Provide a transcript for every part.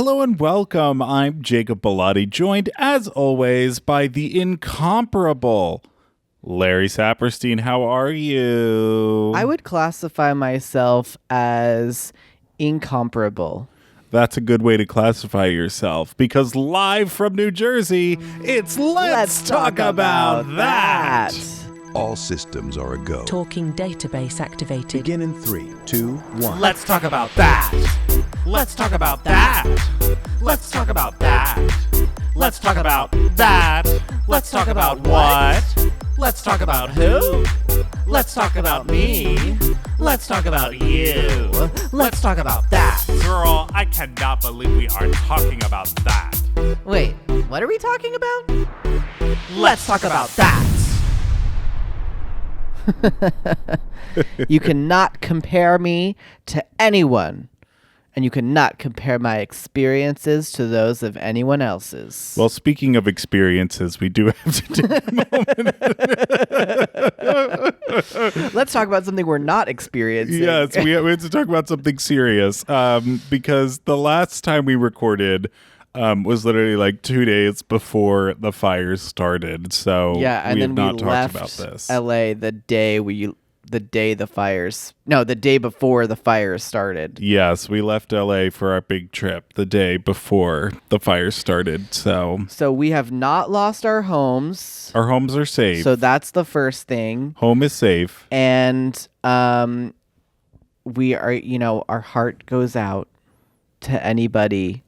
Hello and welcome. I'm Jacob Bellotti, joined as always by the incomparable Larry Saperstein. How are you? I would classify myself as incomparable. That's a good way to classify yourself, because live from New Jersey, it's Let's Talk About That. All systems are a go. Talking database activated. Begin in 3, 2, 1. Let's talk about that. Let's talk about that. Let's talk about that. Let's talk about that. Let's talk about what? Let's talk about who? Let's talk about me. Let's talk about you. Let's talk about that. Girl, I cannot believe we are talking about that. Wait, what are we talking about? Let's talk about that. You cannot compare me to anyone, and you cannot compare my experiences to those of anyone else's. Well, speaking of experiences, we do have to take a moment. Let's talk about something we're not experiencing. Yes, we have to talk about something serious, because the last time we recorded was literally like 2 days before the fires started. So yeah, and we then have not we talked left about this. LA the day before the fires started. Yes, we left LA for our big trip the day before the fires started. So we have not lost our homes. our homes are safe. So that's the first thing. Home is safe. And we are, our heart goes out to anybody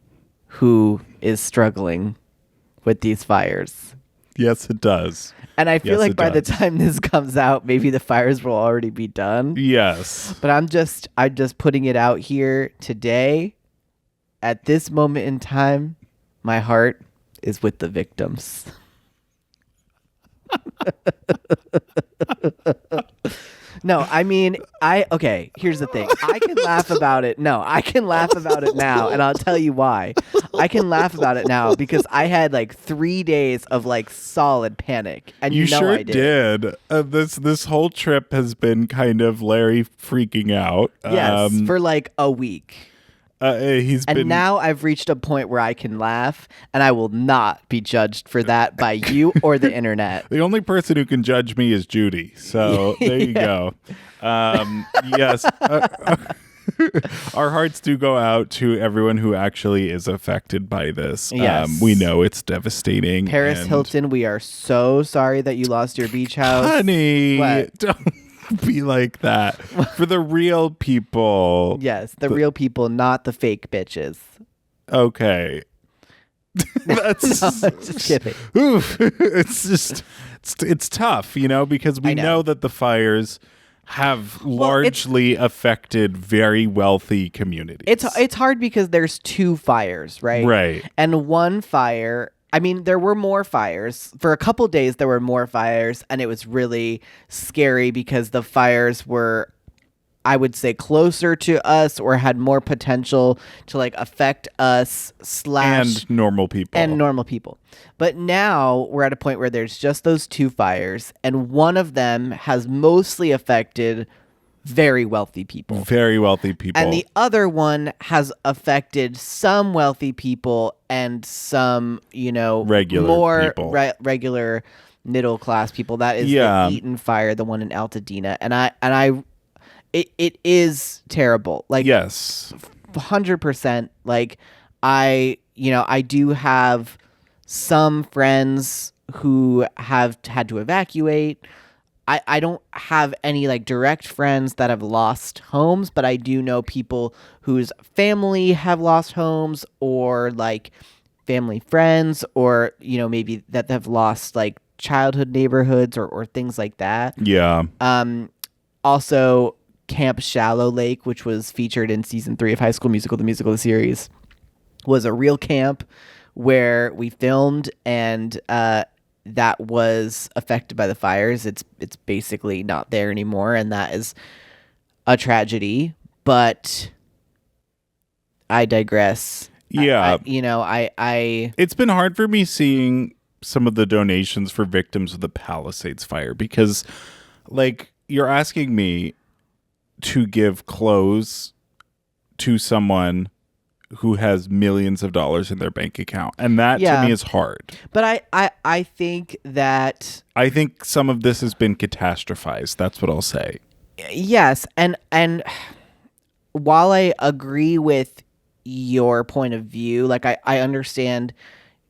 who is struggling with these fires. Yes, it does. And I feel Yes, like it by the does. time this comes out, maybe the fires will already be done. Yes. But I'm just putting it out here today. At this moment in time, my heart is with the victims. No, I mean, here's the thing. I can laugh about it. No, I can laugh about it now, and I'll tell you why. I can laugh about it now because I had like 3 days of like solid panic. And You sure I did. This whole trip has been kind of Larry freaking out. Yes, for like a week. And Now I've reached a point where I can laugh, and I will not be judged for that by you or the internet. The only person who can judge me is Judy. So there you go. Yes. Our hearts do go out to everyone who actually is affected by this. Yes. We know it's devastating. Paris Hilton, we are so sorry that you lost your beach house. Honey, What? don't be like that. For the real people. Yes, the real people, not the fake bitches. Okay. That's No, just kidding. Oof. It's tough, because we I know. know that the fires have largely affected very wealthy communities. It's hard because there's 2 fires, right? Right. And one fire, I mean, there were more fires. For a couple days, there were more fires, and it was really scary because the fires were, I would say, closer to us or had more potential to like affect us and normal people. But now we're at a point where there's just those 2 fires, and one of them has mostly affected very wealthy people. Very wealthy people. And the other one has affected some wealthy people and some, Regular more people. Regular middle class people. That is Yeah. the Eaton fire, the one in Altadena. It is terrible. Like, Yes. 100%. Like, I do have some friends who have had to evacuate. I don't have any like direct friends that have lost homes, but I do know people whose family have lost homes, or like family friends, or maybe that have lost like childhood neighborhoods or things like that. Yeah. Also, Camp Shallow Lake, which was featured in season 3 of High School Musical, the musical, the series, was a real camp where we filmed, and that was affected by the fires. It's basically not there anymore, and that is a tragedy. But I digress. Yeah. I It's been hard for me seeing some of the donations for victims of the Palisades fire, because like you're asking me to give clothes to someone who has millions of dollars in their bank account. And that to me is hard. But I think that I think some of this has been catastrophized. That's what I'll say. yes, and while I agree with your point of view, like I understand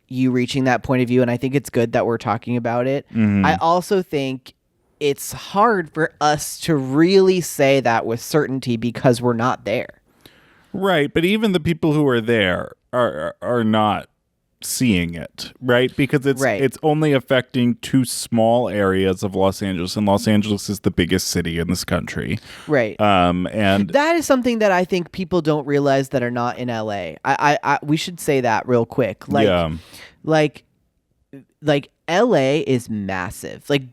you reaching that point of view, and I think it's good that we're talking about it. I also think it's hard for us to really say that with certainty because we're not there. Right, but even the people who are there are not seeing it, right? Because it's only affecting 2 small areas of Los Angeles, and Los Angeles is the biggest city in this country. Right. And that is something that I think people don't realize that are not in LA. We should say that real quick. Like LA is massive. Like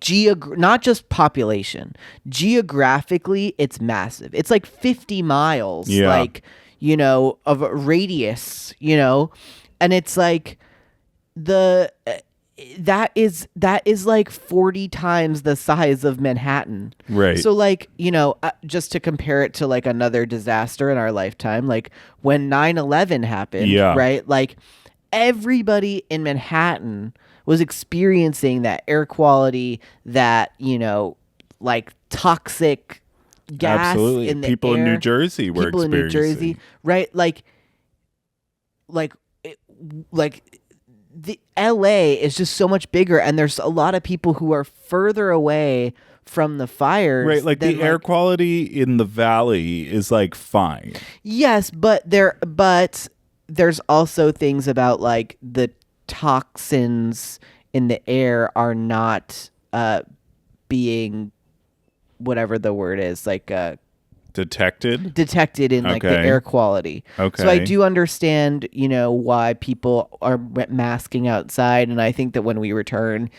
not just population. Geographically, it's massive. It's like 50 miles. Yeah. Like, of a radius, and it's like that is like 40 times the size of Manhattan. Right. So like, just to compare it to like another disaster in our lifetime, like when 9/11 happened, right? Like everybody in Manhattan was experiencing that air quality, that, like toxic gas in the people air. in New Jersey were people in New Jersey, right? Like the LA is just so much bigger, and there's a lot of people who are further away from the fires. Right, like the air quality in the valley is like fine. Yes, but there's also things about like the toxins in the air are not being whatever the word is, like detected in like the air quality. Okay. So I do understand, why people are masking outside, and I think that when we return,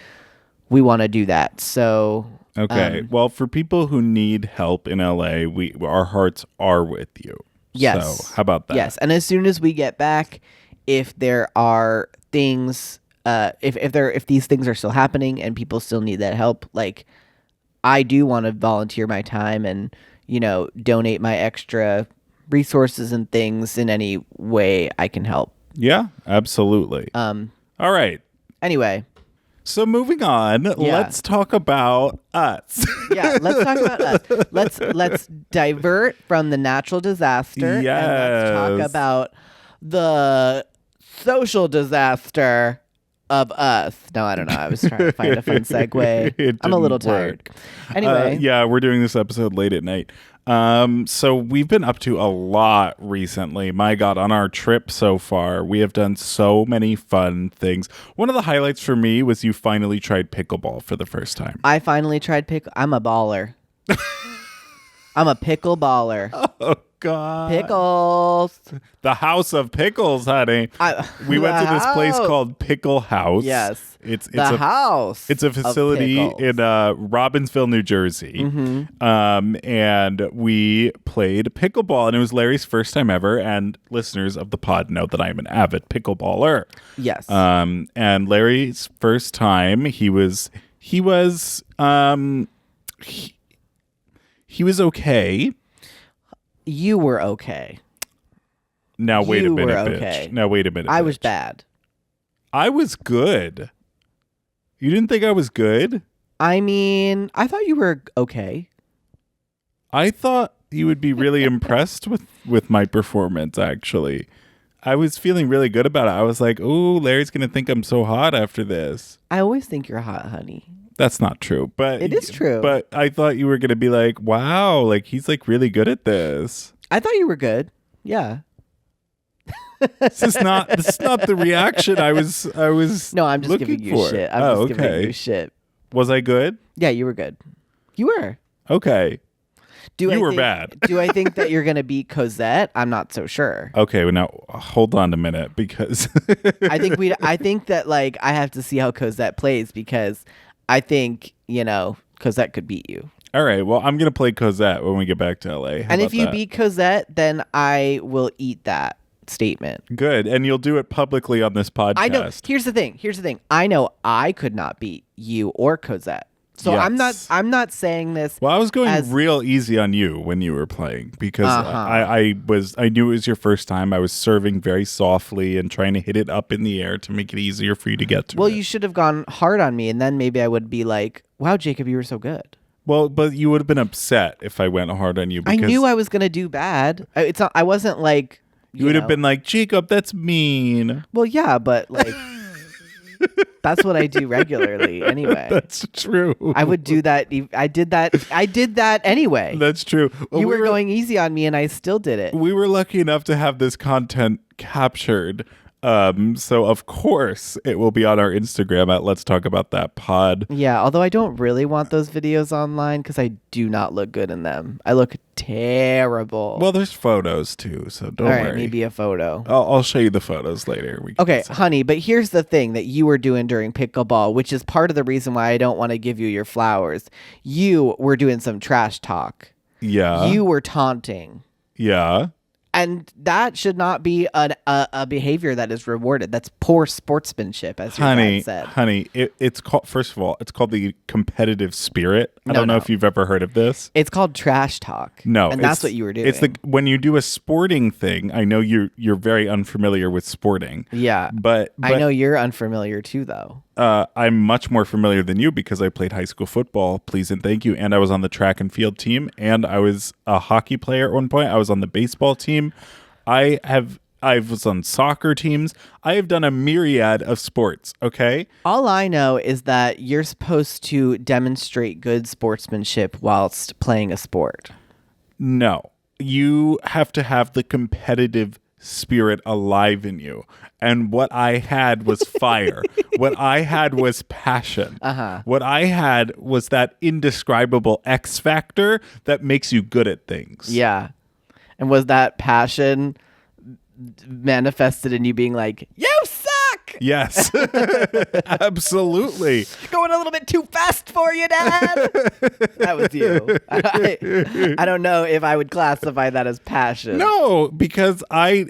we want to do that. So okay. Well, for people who need help in LA, our hearts are with you. Yes. So how about that? Yes, and as soon as we get back, if there are things, if these things are still happening and people still need that help, like I do want to volunteer my time and donate my extra resources and things in any way I can help. Yeah, absolutely. All right. Anyway. So moving on, let's talk about us. Yeah, let's talk about us. Let's divert from the natural disaster and let's talk about the social disaster of us. No, I don't know. I was trying to find a fun segue. I'm a little tired. Anyway. Yeah, we're doing this episode late at night. So we've been up to a lot recently. My God, on our trip so far, we have done so many fun things. One of the highlights for me was you finally tried pickleball for the first time. I finally tried I'm a baller. I'm a pickle baller. Oh, God. Pickles. The house of pickles, honey. We went to this place called Pickle House. Yes. It's a house. It's a facility in Robbinsville, New Jersey. And we played pickleball, and it was Larry's first time ever. And listeners of the pod know that I'm an avid pickleballer. Yes. And Larry's first time, he was okay. You were okay. Now wait a minute, bitch. Okay. Now wait a minute. I bitch. was bad. I was good. You didn't think I was good? I mean, I thought you were okay. I thought you would be really impressed with my performance, actually. I was feeling really good about it. I was like, ooh, Larry's going to think I'm so hot after this. I always think you're hot, honey. That's not true. But it is true. But I thought you were going to be like, wow, like he's like really good at this. I thought you were good. Yeah. This is not the reaction I was No, I'm just looking giving you for. shit. I'm just giving you shit. Was I good? Yeah, you were good. You were. Okay. You were bad. Do I think that you're going to beat Cosette? I'm not so sure. Okay, well now hold on a minute because I think that like I have to see how Cosette plays because I think, Cosette could beat you. All right, well, I'm going to play Cosette when we get back to LA. And if you beat Cosette, then I will eat that statement. Good, and you'll do it publicly on this podcast. I know. Here's the thing. I know I could not beat you or Cosette. So Yes. I'm not saying this. Well, I was going as- real easy on you when you were playing because Uh-huh. I knew it was your first time. I was serving very softly and trying to hit it up in the air to make it easier for you to get to Well, it. you should have gone hard on me, and then maybe I would be like, "Wow, Jacob, you were so good." Well, but you would have been upset if I went hard on you. I Because knew I was gonna do bad. It's not. I wasn't like. you would have been like, Jacob, that's mean. Well, yeah, but like, that's what I do regularly anyway. That's true. I would do that. I did that. I did that anyway. That's true. Well, You we were going easy on me, and I still did it. We were lucky enough to have this content captured. So of course it will be on our Instagram at Let's Talk About That Pod. Yeah, although I don't really want those videos online because I do not look good in them. I look terrible. Well, there's photos too, so don't all right, worry. maybe a photo. I'll show you the photos later. We can Okay, decide. honey, but here's the thing that you were doing during pickleball, which is part of the reason why I don't want to give you your flowers. You were doing some trash talk. Yeah. You were taunting. Yeah. And that should not be a behavior that is rewarded. That's poor sportsmanship, as your dad said. Honey, it's called, first of all, it's called the competitive spirit. I don't know no. if you've ever heard of this. It's called trash talk. No, and that's what you were doing. It's when you do a sporting thing. I know you're very unfamiliar with sporting. Yeah, But I know you're unfamiliar too, though. I'm much more familiar than you because I played high school football, please and thank you, and I was on the track and field team, and I was a hockey player at one point. I was on the baseball team. I was on soccer teams. I have done a myriad of sports, okay? All I know is that you're supposed to demonstrate good sportsmanship whilst playing a sport. No. You have to have the competitive spirit alive in you. And what I had was fire. What I had was passion. What I had was that indescribable X factor that makes you good at things. Yeah. And was that passion manifested in you being like, "You suck! Yes. Absolutely. Going a little bit too fast for you, Dad." That was you. I don't know if I would classify that as passion. No, because I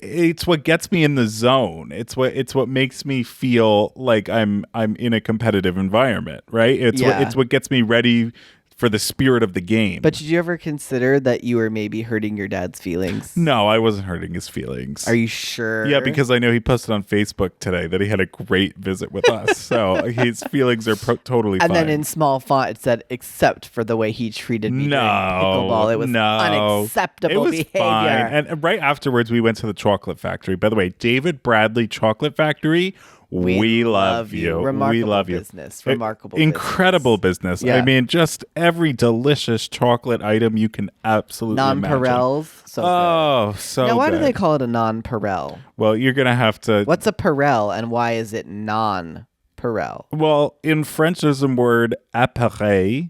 it's what gets me in the zone. It's what makes me feel like I'm in a competitive environment, right? It's what gets me ready for the spirit of the game. But did you ever consider that you were maybe hurting your dad's feelings? No, I wasn't hurting his feelings. Are you sure? Yeah, because I know he posted on Facebook today that he had a great visit with us. So his feelings are totally And fine. then in small font it said, "Except for the way he treated me during pickleball." It was unacceptable it was behavior. Fine. And right afterwards, we went to the chocolate factory. By the way, David Bradley Chocolate Factory. We love you. Remarkable We love you. business. Remarkable Incredible business. Yeah. I mean, just every delicious chocolate item you can absolutely imagine. Non-Perels. So Oh, good. so Now, why do good. they call it a non-Perel? Well, you're going to have to... What's a Perel and why is it non-Perel? Well, in French, there's a word appareil,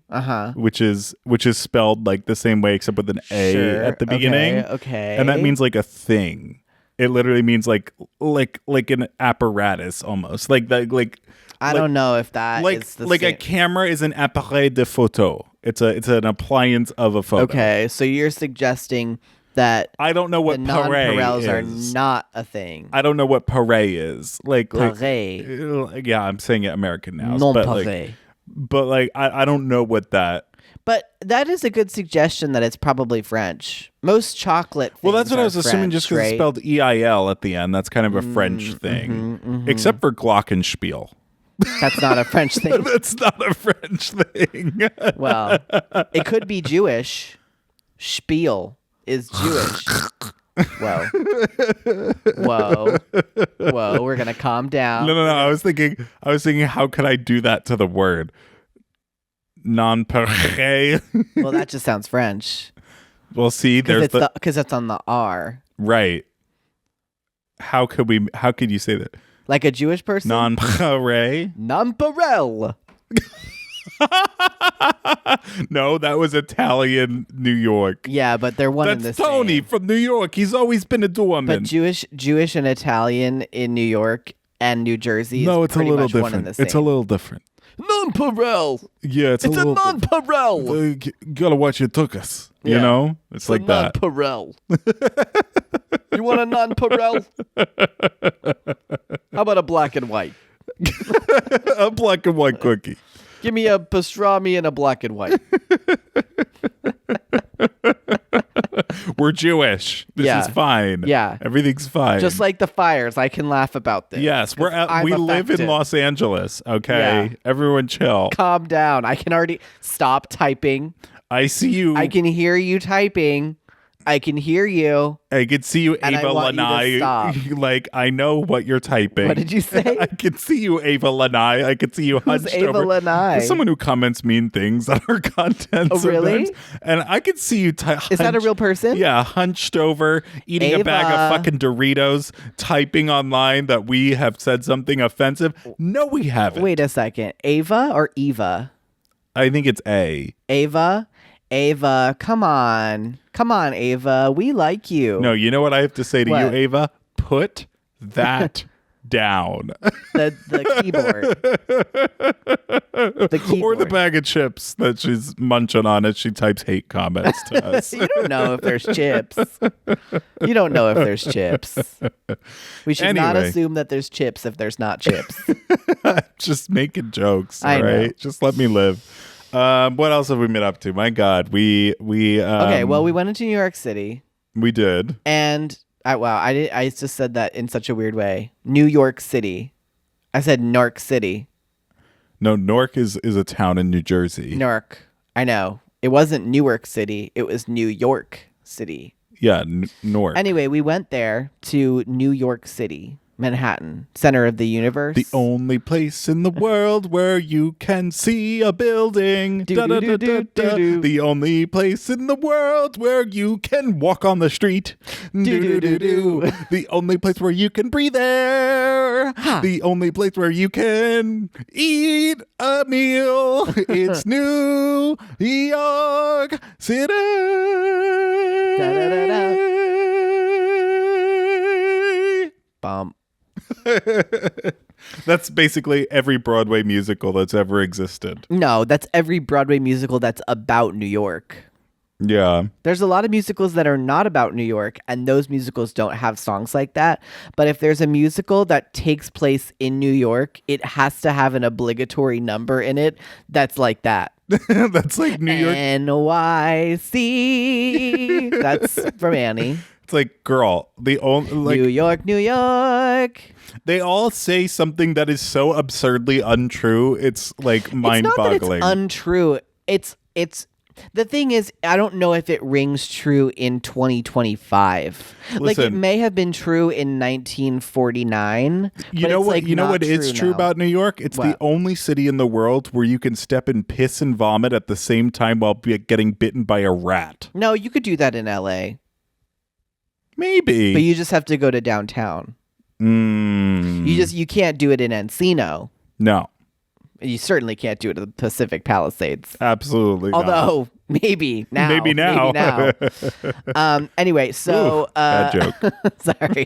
which is spelled like the same way except with an A Sure. at the beginning. Okay. And that means like a thing. It literally means like an apparatus almost. I don't know if that is the like same. a camera is an appareil de photo. It's an appliance of a photo. Okay, so you're suggesting that I don't know what the pareil non-Perels are is. not a thing. I don't know what pareil is. Pareil. Yeah, I'm saying it American now. Non-pareil. But I don't know what that. But that is a good suggestion that it's probably French. Most chocolate things Well, that's what are I was assuming French, just because right? it's spelled EIL at the end. That's kind of a French thing. Except for glockenspiel. That's not a French thing. That's not a French thing. Well, it could be Jewish. Spiel is Jewish. Whoa. We're going to calm down. No. I was thinking, how could I do that to the word? Non-pareil. Well, that just sounds French. Well, see, there's Because it's on the R. right. How could you say that? Like a Jewish person? Non-pareil? Non-Perel. No, that was Italian New York. Yeah, but they're one and the That's same. Tony from New York. He's always been a doorman. But Jewish and Italian in New York and New Jersey No, is it's a pretty little much one and different. the same. It's a little different. Non-Perel. Yeah, it's a It's a little non-Perel. You gotta watch your tuchus. You Yeah. know? It's like that. Non-Perel. You want a non-Perel? How about a black and white? A black and white cookie. Give me a pastrami and a black and white. We're Jewish. This Yeah. is fine. Yeah. Everything's fine. Just like the fires, I can laugh about this. yes, we I'm live in affected. Los Angeles. Okay, Yeah. everyone chill. Calm down. I can already stop typing. I see you. I can hear you typing. I can hear you. I can see you, And I Ava want you to Lanai. stop. Like, I know what you're typing. What did you say? I can see you, Ava Lanai. I can see you Who's hunched Ava over. Lanai? There's someone who comments mean things on our content. Oh, really? sometimes. And I can see you. Is that a real person? Yeah, hunched over, eating a bag Ava. of fucking Doritos, typing online that we have said something offensive. No, we haven't. Wait a second. Ava or Eva? I think it's A. Ava? Ava, come on. Come on, Ava. We like you. No, you know what I have to say to What? you, Ava? Put that down. The keyboard. The keyboard. Or the bag of chips that she's munching on as she types hate comments to us. You don't know if there's chips. You don't know if there's chips. We should not Anyway. assume that there's chips if there's not chips. Just making jokes, I all know. right? Just let me live. What else have we been up to? My God, we Okay, well, we went into New York City, we did. and I just said that in such a weird way. New York City. I said Nork City. No, Newark is a town in New Jersey. Newark. I know. It wasn't Newark City. It was New York City. Yeah, Newark. Anyway, we went there to New York City, Manhattan, center of the universe. The only place in the world where you can see a building. Do-do-do-do-do-do. The only place in the world where you can walk on the street. Do-do-do-do. The only place where you can breathe air. The only place where you can eat a meal. It's New York City. Bump. That's basically every Broadway musical that's ever existed. No, that's every Broadway musical that's about New York. Yeah. There's a lot of musicals that are not about New York, and those musicals don't have songs like that. But if there's a musical that takes place in New York, it has to have an obligatory number in it that's like that. That's like New York. NYC. That's from Annie. It's like, girl, the only New York, New York. they all say something that is so absurdly untrue. It's like It's not that mind-boggling. it's untrue. It's the thing is, I don't know if it rings true in 2025. Like it Listen. may have been true in 1949. You but know it's, what? like, You know not what is true now. about New York? It's the What? only city in the world where you can step in piss and vomit at the same time while getting bitten by a rat. No, you could do that in LA, Maybe. but you just have to go to downtown. You can't do it in Encino. No, You certainly can't do it at the Pacific Palisades. absolutely. not. Although maybe now. Maybe now. Anyway, so Ooh, bad joke. sorry.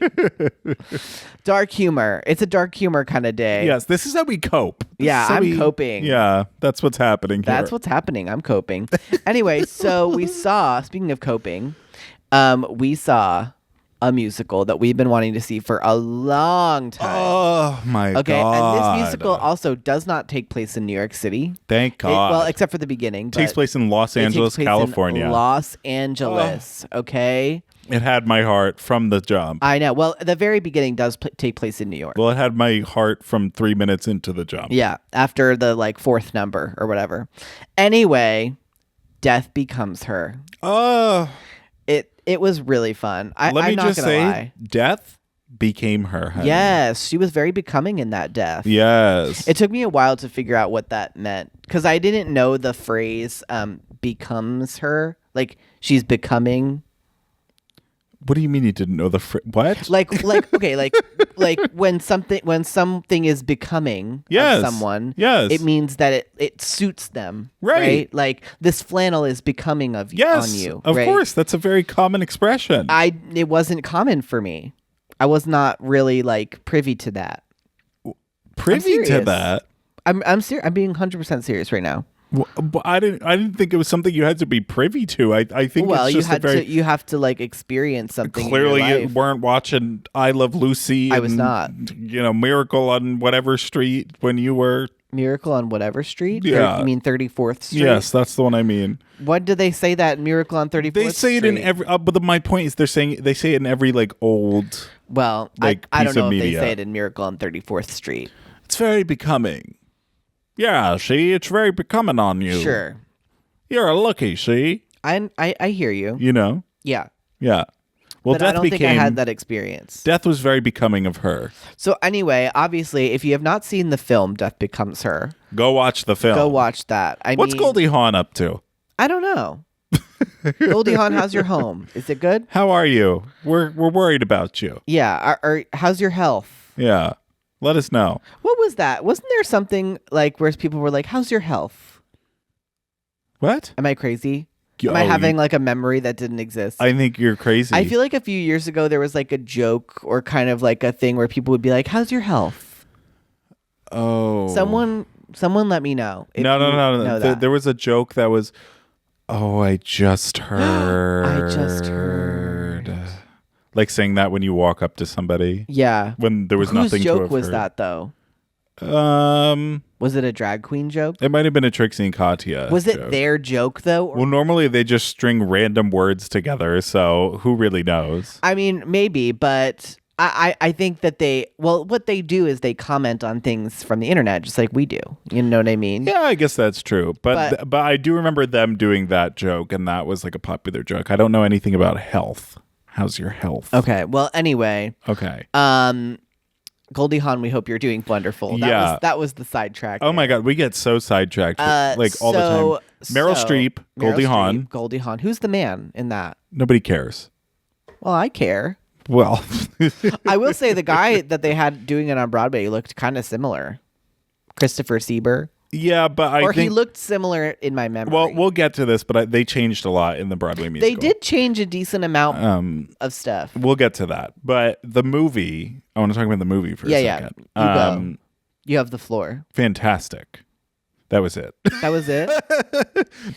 Dark humor. It's a dark humor kind of day. Yes, this is how we cope. This Yeah, is how I'm coping. Yeah, that's what's happening here. That's what's happening. I'm coping. Anyway, so we saw, speaking of coping, we saw a musical that we've been wanting to see for a long time. Oh my Okay, god! and this musical also does not take place in New York City. Thank God. Well, except for the beginning. takes but place in Los it takes Angeles, place in California. Los Angeles. Okay. It had my heart from the jump. I know. Well, the very beginning does take place in New York. Well, it had my heart from 3 minutes into the jump. Yeah, after the fourth number or whatever. Anyway, death becomes her. Oh, It was really fun. let me I'm not just gonna say, lie. death became her. Honey. Yes, she was very becoming in that death. Yes. It took me a while to figure out what that meant because I didn't know the phrase becomes her. Like she's becoming. What do you mean you didn't know the what? Okay, like when something is becoming Yes, of someone, yes. it means that it suits them, Right. Like this flannel is becoming of Yes, on you. of right? course. That's a very common expression. It wasn't common for me. I was not really privy to that. Privy to serious. that. I'm serious. I'm being 100% serious right now. I didn't think it was something you had to be privy to. I think Well, it's you just had a very to. You have to experience something. clearly in your you life. weren't watching I Love Lucy. I was and, not. Miracle on whatever street when you were Miracle on whatever street? Yeah. You mean 34th Street? Yes, that's the one I mean. What do they say that in Miracle on 34th Street? They say it in every. But my point is, they say it in every like old. Well, like, I piece don't know of if media. they say it in Miracle on 34th Street. It's very becoming. Yeah, see, it's very becoming on you. Sure. You're a looky, see. I hear you. You know. Yeah. Yeah. Well, But I don't think I had that experience. Death was very becoming of her. So anyway, obviously, if you have not seen the film Death Becomes Her, Go watch the film. go watch that. What's mean, Goldie Hawn up to? I don't know. Goldie Hawn, how's your home? Is it good? How are you? We're worried about you. Yeah. How's your health? Yeah. Let us know. What was that? Wasn't there something like where people were like, "How's your health?" What? Am I crazy? Am I having like a memory that didn't exist? I think you're crazy. I feel like a few years ago there was like a joke or kind of like a thing where people would be like, "How's your health?" Oh. Someone let me know. if No. you know that. There was a joke that was, "Oh, I just heard." I just heard. Like saying that when you walk up to somebody Yeah. when there was Whose nothing to joke have was heard. that though? Was it a drag queen joke? It might have been a Trixie and Katya. Was it joke. their joke though? Or- Well, normally they just string random words together, so who really knows? I mean, maybe, but I think that what they do is they comment on things from the internet just like we do. You know what I mean? Yeah, I guess that's true. But I do remember them doing that joke, and that was like a popular joke. I don't know anything about health. How's your health? Okay. Well, anyway, Okay. Goldie Hawn, we hope you're doing wonderful. That was the sidetrack. Oh my God, we get so sidetracked like all the time. Meryl Streep, Goldie Hawn. Goldie Hawn. Who's the man in that? Nobody cares. Well, I care. Well, I will say the guy that they had doing it on Broadway looked kind of similar. Christopher Sieber. yeah, but I Or think he looked similar in my memory. well, we'll get to this, but they changed a lot in the Broadway musical. They did change a decent amount of stuff. We'll get to that, but the movie. I want to talk about the movie for a second. You go. You have the floor. Fantastic. That was it. That was it.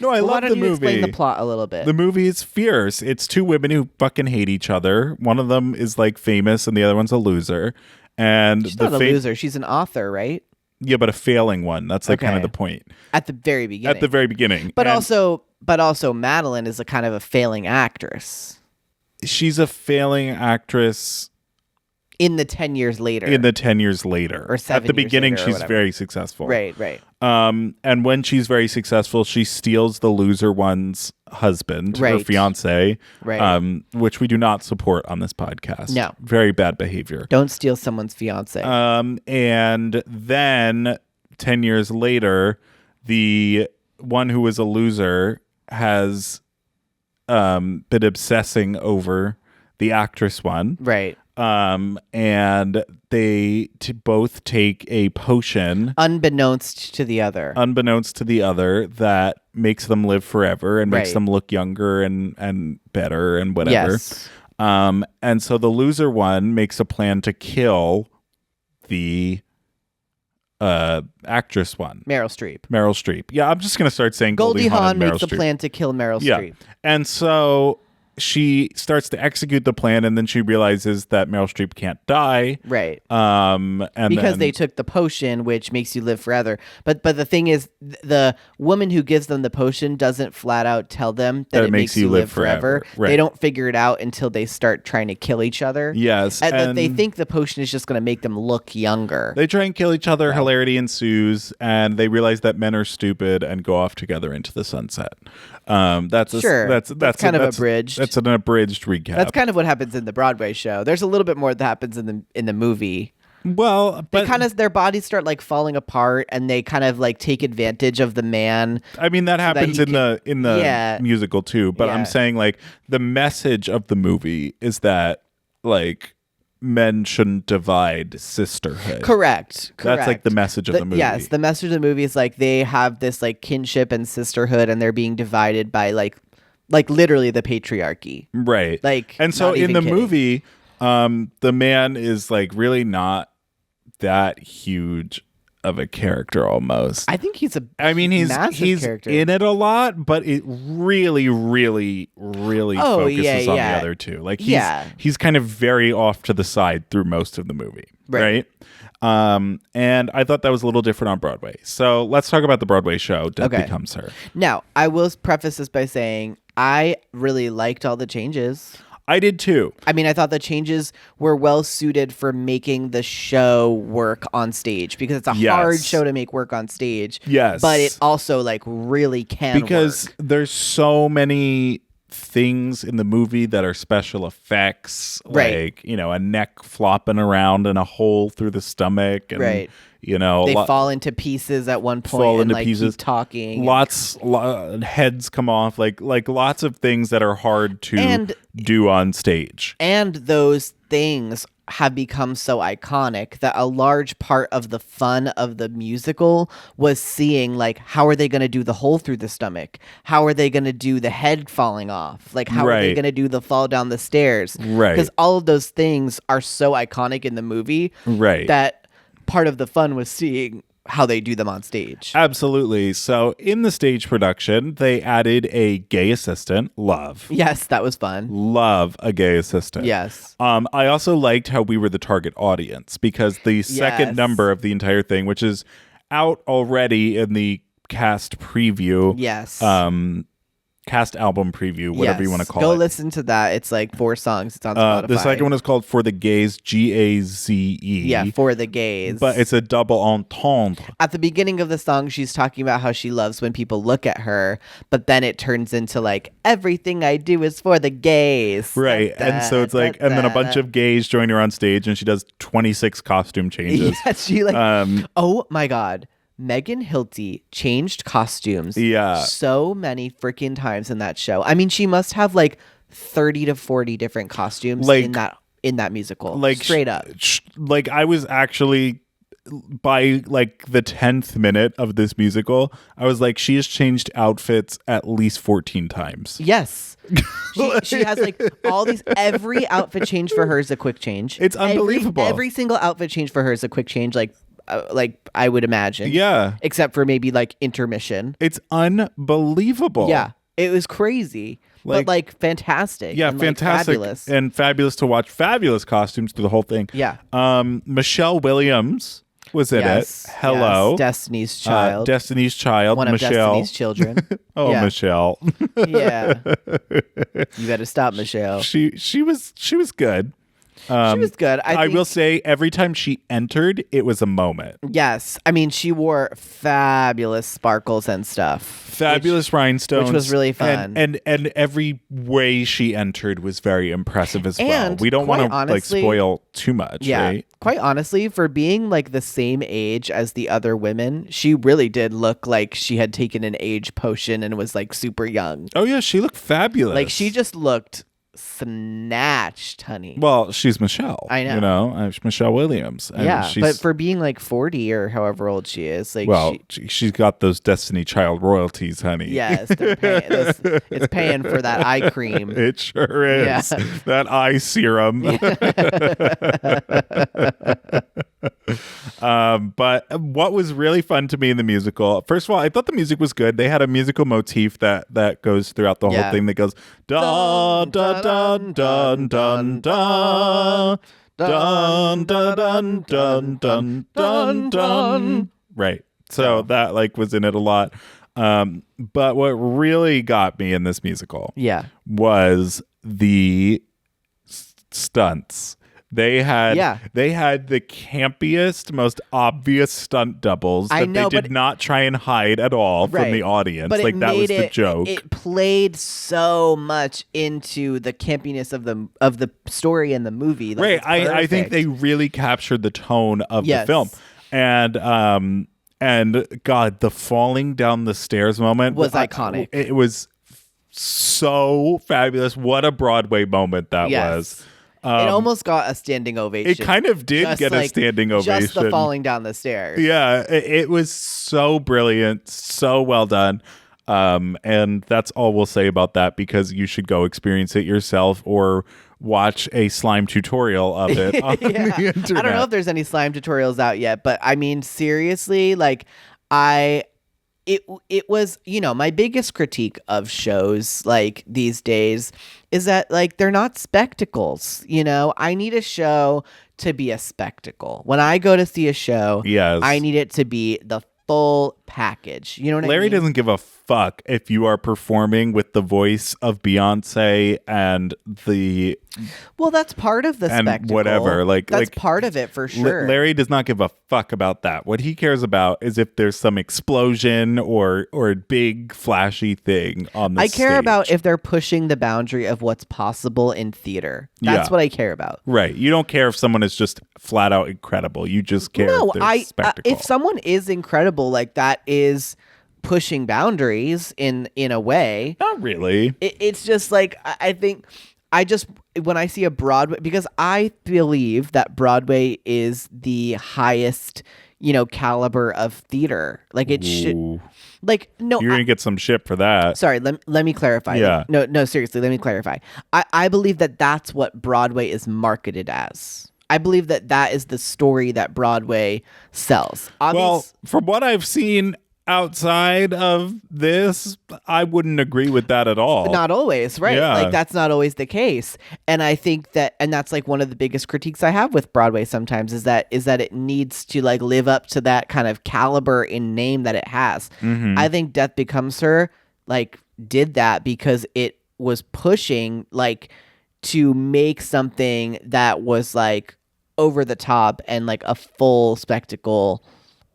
No, I Well, why love don't the you movie. explain the plot a little bit? The movie is fierce. It's two women who fucking hate each other. One of them is like famous, and the other one's a loser. And She's not a loser. She's an author, right? Yeah, but a failing one. That's like kind of Okay. the point. At the very beginning. At the very beginning. But And also Madeline is a kind of a failing actress she's a failing actress in the 10 years later. in the 10 years later. Or 7 At the years beginning, later or she's whatever. very successful. Right. And when she's very successful, she steals the loser one's husband, her Right. fiance, Right. which we do not support on this podcast. No. Very bad behavior. Don't steal someone's fiance. And then 10 years later, the one who was a loser has been obsessing over the actress one. right. And they both take a potion, Unbeknownst to the other. unbeknownst to the other, that makes them live forever and makes Right. them look younger and better and whatever. Yes. And so the loser one makes a plan to kill the actress one, Meryl Streep. Meryl Streep. Yeah, I'm just gonna start saying Goldie Hawn and Meryl makes a Streep. plan to kill Meryl Yeah, Streep. and so she starts to execute the plan, and then she realizes that Meryl Streep can't die. Right. And Because then, they took the potion, which makes you live forever. But the thing is, the woman who gives them the potion doesn't flat out tell them that it makes you live forever. Right. They don't figure it out until they start trying to kill each other. Yes, And they and- think the potion is just going to make them look younger. They try and kill each other. Hilarity ensues, and they realize that men are stupid and go off together into the sunset. That's Sure. That's kind of abridged. That's an abridged recap. That's kind of what happens in the Broadway show. There's a little bit more that happens in the movie. well, but Their bodies start like falling apart, and they kind of like take advantage of the man. I mean that happens he in the Yeah. musical too. But Yeah. I'm saying like the message of the movie is that like men shouldn't divide sisterhood. Correct. That's like the message of the movie. Yes, the message of the movie is like they have this like kinship and sisterhood, and they're being divided by like literally the patriarchy. Right. Like, and so not in even the kidding. movie, the man is like really not that huge of a character almost. I think he's a. I mean, massive he's character. in it a lot, but it really, really, really focuses on the yeah. other two. Like Yeah. he's kind of very off to the side through most of the movie. right? And I thought that was a little different on Broadway. So let's talk about the Broadway show, Death Okay. Becomes Her. Now, I will preface this by saying I really liked all the changes. I did too. I mean, I thought the changes were well suited for making the show work on stage because it's a hard show to make work on stage. Yes. But it also like really can because work. there's so many things in the movie that are special effects, Right. like, a neck flopping around and a hole through the stomach. And, Right. They fall into pieces at one point and like keep talking. Heads come off, like lots of things that are hard to do on stage. And those things have become so iconic that a large part of the fun of the musical was seeing like how are they going to do the hole through the stomach? How are they going to do the head falling off? Like how are they going to do the fall down the stairs? Right. Because all of those things are so iconic in the movie that part of the fun was seeing how they do them on stage. Absolutely. So in the stage production, they added a gay assistant, Love. Yes, that was fun. Love a gay assistant. Yes. I also liked how we were the target audience because the second number of the entire thing, which is out already in the cast preview. Yes. Cast album preview, whatever you want to call it. Go listen to that. It's like 4 songs. It's on Spotify. The second one is called For the Gays, Gaze. Yeah, For the Gays. But it's a double entendre. At the beginning of the song, she's talking about how she loves when people look at her, but then it turns into like, everything I do is for the gays. Right. And so it's like, and then a bunch of gays join her on stage and she does 26 costume changes. Yeah, she like, oh my God. Megan Hilty changed costumes so many freaking times in that show. I mean, she must have like 30 to 40 different costumes in that musical. Like straight up. Like I was actually by like the 10th minute of this musical, I was like, she has changed outfits at least 14 times. Yes. She has like all these, every outfit change for her is a quick change. It's unbelievable. Every single outfit change for her is a quick change. Like I would imagine. Yeah. Except for maybe like intermission. It's unbelievable. Yeah. It was crazy. But like fantastic. Yeah, and, fantastic. Like, fabulous. And fabulous to watch. Fabulous costumes through the whole thing. Yeah. Michelle Williams was in it. Hello. Yes. Destiny's Child. Destiny's Child. One Michelle. of Destiny's children. Oh, yeah. Michelle. Yeah. You better stop, Michelle. She was good. She was good. I will say every time she entered, it was a moment. Yes. I mean, she wore fabulous sparkles and stuff. Fabulous rhinestones. Which was really fun. And every way she entered was very impressive as well. We don't want to like spoil too much, yeah, right? Quite honestly, for being like the same age as the other women, she really did look like she had taken an age potion and was like super young. Oh yeah, she looked fabulous. Like she just looked snatched, honey. Well, she's Michelle. I know. You know, Michelle Williams. And yeah, but for being like 40 or however old she is, like, well, she's got those Destiny Child royalties, honey. Yes, it's paying for that eye cream. It sure is. Yeah. That eye serum. But what was really fun to me in the musical, first of all, I thought the music was good. They had a musical motif that goes throughout the whole thing that goes dun dun dun dun dun dun dun dun dun dun dun dun. Right. So that like was in it a lot. But what really got me in this musical was the stunts. They had the campiest, most obvious stunt doubles that they did not try and hide at all from the audience. But like that was the joke. It played so much into the campiness of the story and the movie. Like, right. I think they really captured the tone of the film. And God, the falling down the stairs moment was iconic. It was so fabulous. What a Broadway moment that was. It almost got a standing ovation. It kind of did get a standing ovation. Just the falling down the stairs. Yeah, it was so brilliant, so well done. And that's all we'll say about that because you should go experience it yourself or watch a slime tutorial of it on the internet. I don't know if there's any slime tutorials out yet, but I mean, seriously, like I it was, my biggest critique of shows like these days is that like they're not spectacles. I need a show to be a spectacle. When I go to see a show, Yes. I need it to be the full package. You know what I Larry mean? doesn't give a fuck if you are performing with the voice of Beyonce and the Well, that's part of the and spectacle. whatever. That's part of it for sure. Larry does not give a fuck about that. What he cares about is if there's some explosion or a big flashy thing on the I care stage. about if they're pushing the boundary of what's possible in theater. That's Yeah. what I care about. Right. You don't care if someone is just flat out incredible. You just care No, if there's spectacle. if someone is incredible, like that is pushing boundaries in a way. Not really. It's just like I think when I see a Broadway, because I believe that Broadway is the highest caliber of theater. Like it should. Ooh. Like no, You're going to get some shit for that. sorry. Let me clarify. Yeah. No. Seriously, let me clarify. I believe that that's what Broadway is marketed as. I believe that is the story that Broadway sells. Well, from what I've seen outside of this, I wouldn't agree with that at all. Not always, right? Yeah. Like that's not always the case. And I think that's like one of the biggest critiques I have with Broadway sometimes is that it needs to like live up to that kind of caliber in name that it has. Mm-hmm. I think Death Becomes Her like did that because it was pushing like to make something that was like over the top and like a full spectacle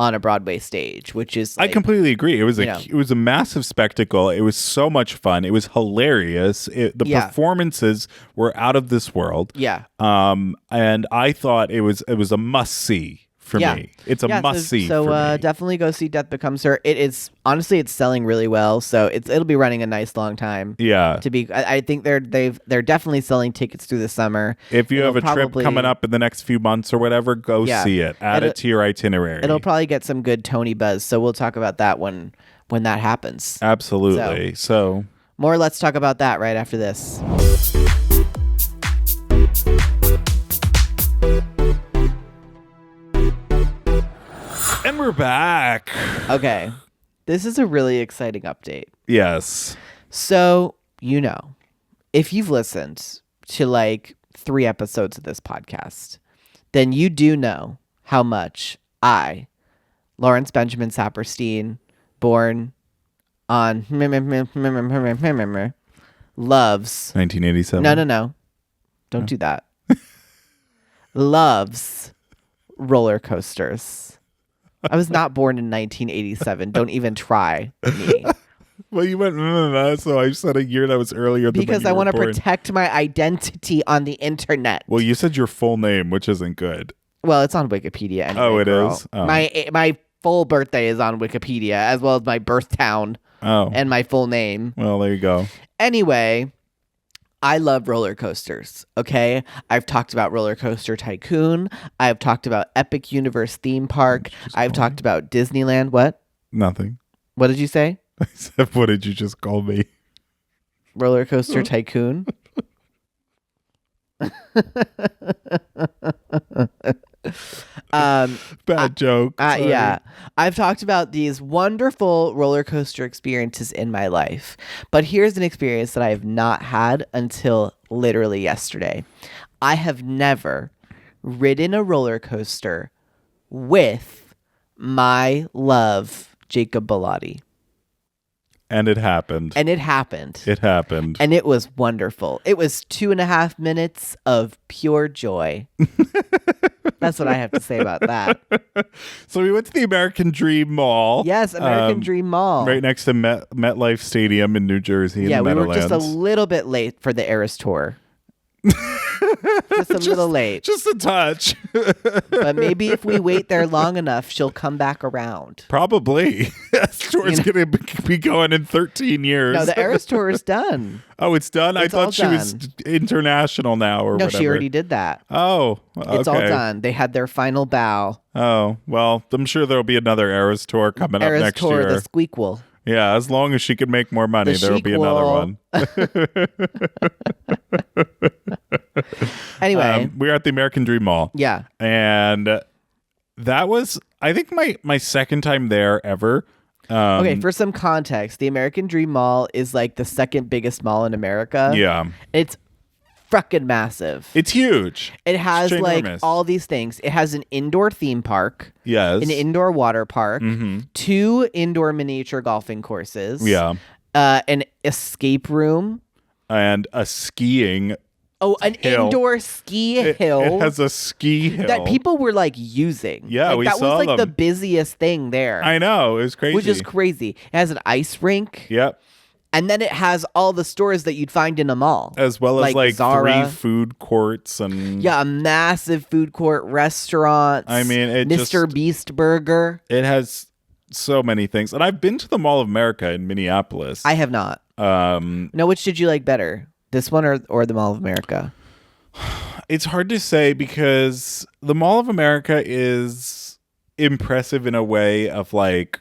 on a Broadway stage, which is I like, completely agree. It was a massive spectacle. It was so much fun. It was hilarious. The Yeah. performances were out of this world. yeah. And I thought it was a must see for Yeah. me. It's a Yeah, must see. So for me. definitely go see Death Becomes Her. It is honestly, it's selling really well, so it'll be running a nice long time. Yeah. To be, I think they're definitely selling tickets through the summer. If you have a It'll trip probably- coming up in the next few months or whatever, go Yeah. see it. Add it to your itinerary. It'll probably get some good Tony buzz. So we'll talk about that when that happens. Absolutely. So More. Let's talk about that right after this. and we're back. Okay, this is a really exciting update. Yes. So, if you've listened to like 3 episodes of this podcast, then you do know how much I, Lawrence Benjamin Saperstein, born on loves. 1987. No. Don't do that. Loves roller coasters. I was not born in 1987. Don't even try me. Well, you went, so I said a year that was earlier than Because I want to protect my identity on the internet. Well, you said your full name, which isn't good. Well, it's on Wikipedia anyway. Oh, it girl. is? Oh. My full birthday is on Wikipedia, as well as my birth town Oh. and my full name. Well, there you go. Anyway, I love roller coasters, okay? I've talked about Roller Coaster Tycoon. I've talked about Epic Universe Theme Park. I've talked about Disneyland. What? Nothing. What did you say? I said, what did you just call me? Roller Coaster Tycoon? Bad joke. Sorry. Yeah. I've talked about these wonderful roller coaster experiences in my life. But here's an experience that I have not had until literally yesterday. I have never ridden a roller coaster with my love, Jacob Bellotti. And it happened. And it happened. It happened. And it was wonderful. It was 2.5 minutes of pure joy. That's what I have to say about that. So we went to the American Dream Mall. Yes, American Dream Mall. Right next to MetLife Stadium in New Jersey. Yeah, in the we were just a Meadowlands. little bit late for the Eras tour. Just a little late. Just a touch. But maybe if we wait there long enough, she'll come back around. Probably. That tour's going to be going in 13 years. No, the Eras tour is done. Oh, it's done? It's I all thought she was international now or No, whatever. she already did that. Oh, okay. It's all done. They had their final bow. Oh, well, I'm sure there'll be another Eras tour coming up Eras next tour, year. the squeakquel. Yeah, as long as she can make more money, The there'll be another one. Anyway. We were at the American Dream Mall. Yeah. And that was, I think, my second time there ever. Okay, for some context, the American Dream Mall is like the second biggest mall in America. Yeah. It's fucking massive. It's huge. It has It's like ginormous. all these things. It has an indoor theme park, Yes. an indoor water park, Mm-hmm. 2 indoor miniature golfing courses, Yeah. an escape room. And a skiing. Oh, an hill. indoor ski It hill has a ski hill. that people were like using. Yeah, like, we that saw was like the them. busiest thing there. I know. It was crazy. Which is crazy. It has an ice rink. Yep. And then it has all the stores that you'd find in a mall. As well as like Zara. 3 food courts and Yeah, a massive food court, restaurants. I mean, it Mr. just- Beast Burger. it has so many things. And I've been to the Mall of America in Minneapolis. I have not. No, which did you like better? This one or the Mall of America? It's hard to say because the Mall of America is impressive in a way of like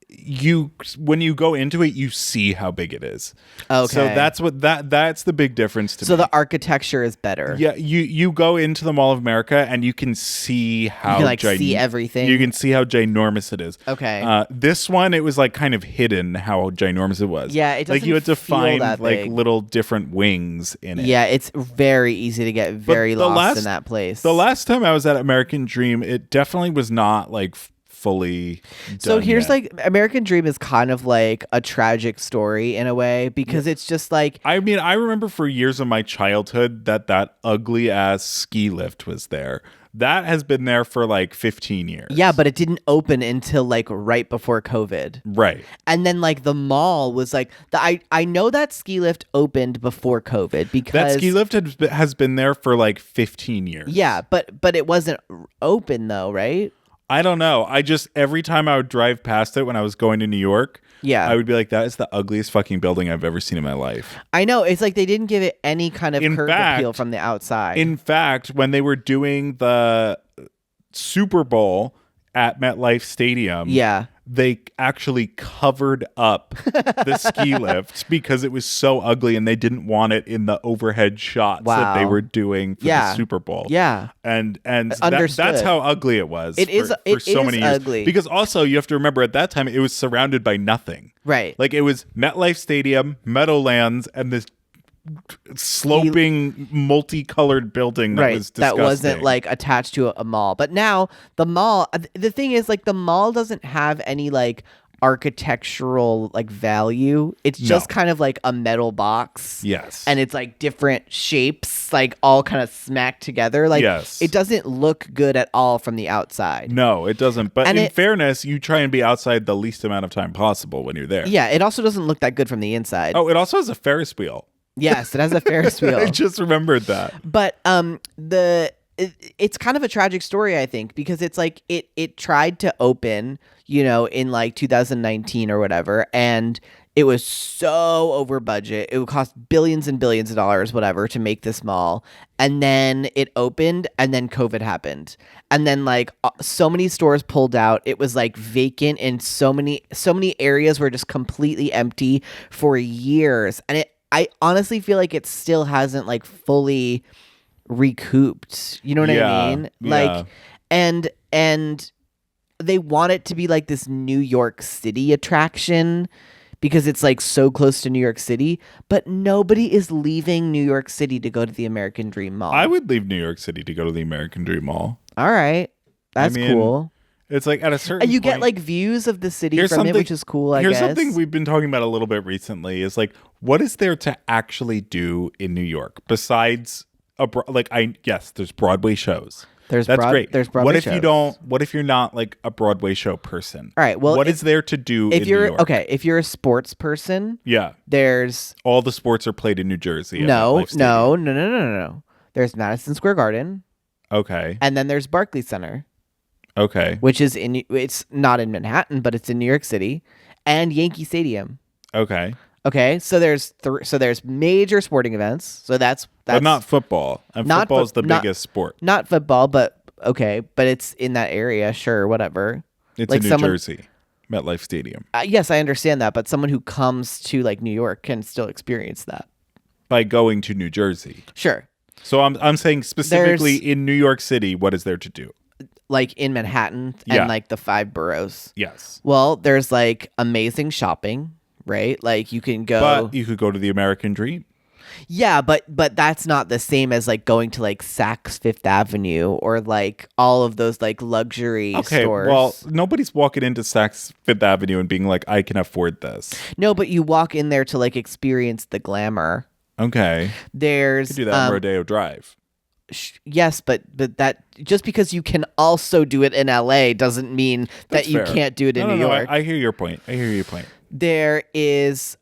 you when you go into it you see how big it is. Okay. So that's the big difference to me. So the architecture is better. Yeah, you go into the Mall of America and you can see how You can, like, see everything. You can see how ginormous it is. Okay. This one it was like kind of hidden how ginormous it was. Yeah, it like you had to doesn't feel find that like big. little different wings in it. Yeah, it's very easy to get very the lost last- in that place. The last time I was at American Dream, it definitely was not like fully So done here's yet. like American Dream is kind of like a tragic story in a way because it's just like I mean, I remember for years of my childhood that ugly ass ski lift was there. That has been there for like 15 years. yeah, but it didn't open until like right before COVID. Right. And then like the mall was like I know that ski lift opened before COVID because That ski lift has been there for like 15 years. yeah, but it wasn't open though, right? I don't know. I just, every time I would drive past it when I was going to New York, Yeah. I would be like, that is the ugliest fucking building I've ever seen in my life. I know. It's like they didn't give it any kind of In curb fact- appeal from the outside. In fact, when they were doing the Super Bowl at MetLife Stadium, yeah. they actually covered up the ski lift because it was so ugly and they didn't want it in the overhead shots that they Wow. were doing for Yeah. the Super Bowl. Yeah. And Understood. that's how ugly it was. It for, is- for it so is many years. ugly. Because also you have to remember at that time it was surrounded by nothing. Right. Like it was MetLife Stadium, Meadowlands, and this sloping multicolored building that right. was That disgusting. wasn't like attached to a mall. But now the mall, the thing is like the mall doesn't have any like architectural like value. It's just No. kind of like a metal box. Yes. And it's like different shapes, like all kind of smacked together. Like Yes. it doesn't look good at all from the outside. No, it doesn't. But And in it- fairness, you try and be outside the least amount of time possible when you're there. Yeah, it also doesn't look that good from the inside. Oh, it also has a Ferris wheel. Yes, it has a Ferris wheel. I just remembered that. But it's kind of a tragic story, I think, because it's like it tried to open, you know, in like 2019 or whatever, and it was so over budget. It would cost billions and billions of dollars, whatever, to make this mall. And then it opened, and then COVID happened. And then like so many stores pulled out. It was like vacant, and so many areas were just completely empty for years. And I honestly feel like it still hasn't like fully recouped. You know what I mean? Like and they want it to be like this New York City attraction because it's like so close to New York City, but nobody is leaving New York City to go to the American Dream Mall. I would leave New York City to go to the American Dream Mall. All right. That's mean, cool. It's like at a certain And you get point- like views of the city Here's from it, something- which is cool, I Here's guess. something we've been talking about a little bit recently is like, what is there to actually do in New York besides there's Broadway shows. There's That's great. There's Broadway What if shows. what if you're not like a Broadway show person? All right, well, what is there to do If in you're New York? okay, if you're a sports person, Yeah. there's All the sports are played in New Jersey. at no. MetLife Stadium. There's Madison Square Garden, Okay. and then there's Barclays Center, Okay. which is it's not in Manhattan, but it's in New York City, and Yankee Stadium. Okay. Okay, so there's major sporting events. So that's But not football. And Not football is fo- the not- biggest sport. not football, but okay, but it's in that area. Sure, whatever. It's like in New someone- Jersey. MetLife Stadium. Yes, I understand that, but someone who comes to like New York can still experience that. By going to New Jersey. Sure. So I'm saying specifically in New York City, what is there to do? like in Manhattan Yeah. and like the 5 boroughs. Yes. Well, there's like amazing shopping, right? Like you can go. But you could go to the American Dream. Yeah, but that's not the same as like going to like Saks Fifth Avenue or like all of those like luxury Okay, stores. well, nobody's walking into Saks Fifth Avenue and being like, I can afford this. No, but you walk in there to like experience the glamour. Okay. There's You could do that on Rodeo Drive. yes, but that just because you can also do it in LA doesn't mean that That's you fair. can't do it in No, New no, York. I hear your point. There is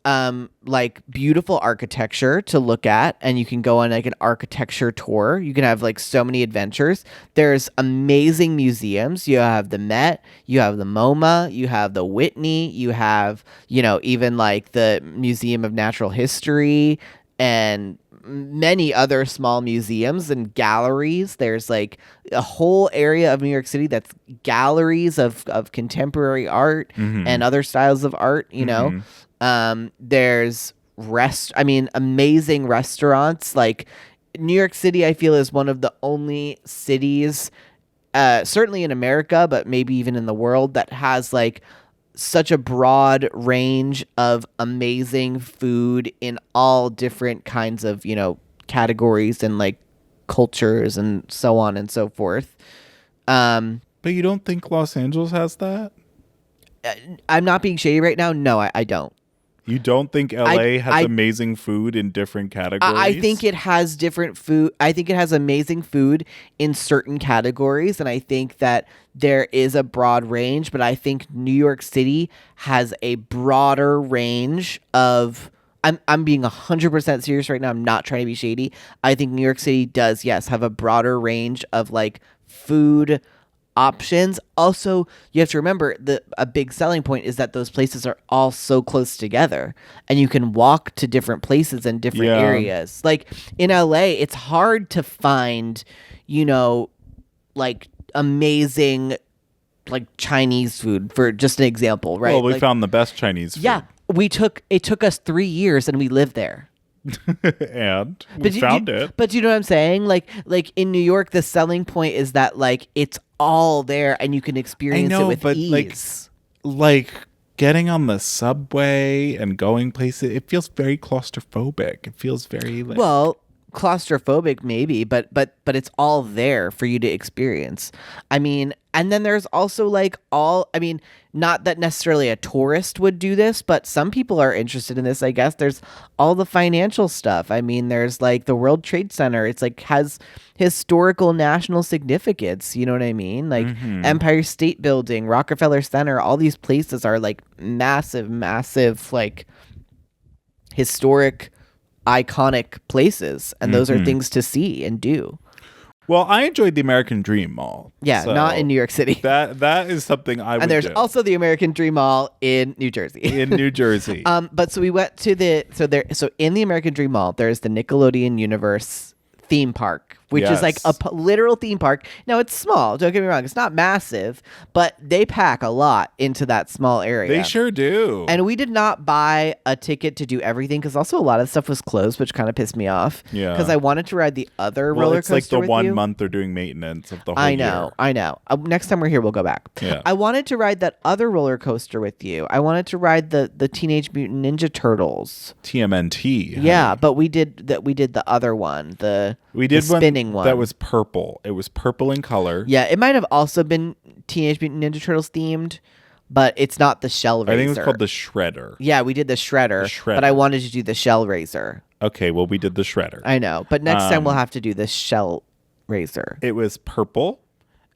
like beautiful architecture to look at, and you can go on like an architecture tour. You can have like so many adventures. There's amazing museums. You have the Met, you have the MoMA, you have the Whitney, you have, you know, even like the Museum of Natural History and many other small museums and galleries. There's like a whole area of New York City that's galleries of contemporary art and other styles of art, you know. There's amazing restaurants. Like New York City, I feel, is one of the only cities, certainly in America, but maybe even in the world, that has like such a broad range of amazing food in all different kinds of, you know, categories and like cultures and so on and so forth. But you don't think Los Angeles has that? I'm not being shady right now. No, I don't. You don't think LA has amazing food in different categories? I think it has different food. I think it has amazing food in certain categories, and I think that there is a broad range, but I think New York City has a broader range of I'm being 100% serious right now. I'm not trying to be shady. I think New York City does, yes, have a broader range of like food options. Also, you have to remember a big selling point is that those places are all so close together, and you can walk to different places in different areas. Like in LA, it's hard to find, you know, like amazing like Chinese food, for just an example, right? Well, we like, found the best Chinese food. Yeah, it took us 3 years and we lived there. And we found it. But you know what I'm saying? Like in New York, the selling point is that like it's all there and you can experience it with ease. Like getting on the subway and going places, it feels very claustrophobic. It feels very like, well, claustrophobic maybe, but it's all there for you to experience. I mean, and then there's also like not that necessarily a tourist would do this, but some people are interested in this, I guess. There's all the financial stuff. I mean, there's like the World Trade Center. It's like has historical national significance. You know what I mean? Like Empire State Building, Rockefeller Center, all these places are like massive, like historic, iconic places. And those are things to see and do. well, I enjoyed the American Dream Mall. Yeah, so not in New York City. That is something I would And there's do. also the American Dream Mall in New Jersey. in New Jersey. But so we went to so in the American Dream Mall, there's the Nickelodeon Universe theme park, which is like a literal theme park. Now it's small, don't get me wrong, it's not massive, but they pack a lot into that small area. They sure do. And we did not buy a ticket to do everything because also a lot of stuff was closed, which kind of pissed me off. Yeah. Because I wanted to ride the other roller it's coaster like the with 1 you. month they're doing maintenance of the whole I know. Next time we're here, we'll go back. Yeah. I wanted to ride that other roller coaster with you. I wanted to ride the Teenage Mutant Ninja Turtles. TMNT. Yeah, but we did the other one. We did the spinning one that was purple. It was purple in color. Yeah, it might have also been Teenage Mutant Ninja Turtles themed, but it's not the Shell Razor. I think it was called the Shredder. Yeah, we did the Shredder, Shredder. but I wanted to do the Shell Razor. Okay, well, we did the Shredder. I know, but next time we'll have to do the Shell Razor. It was purple,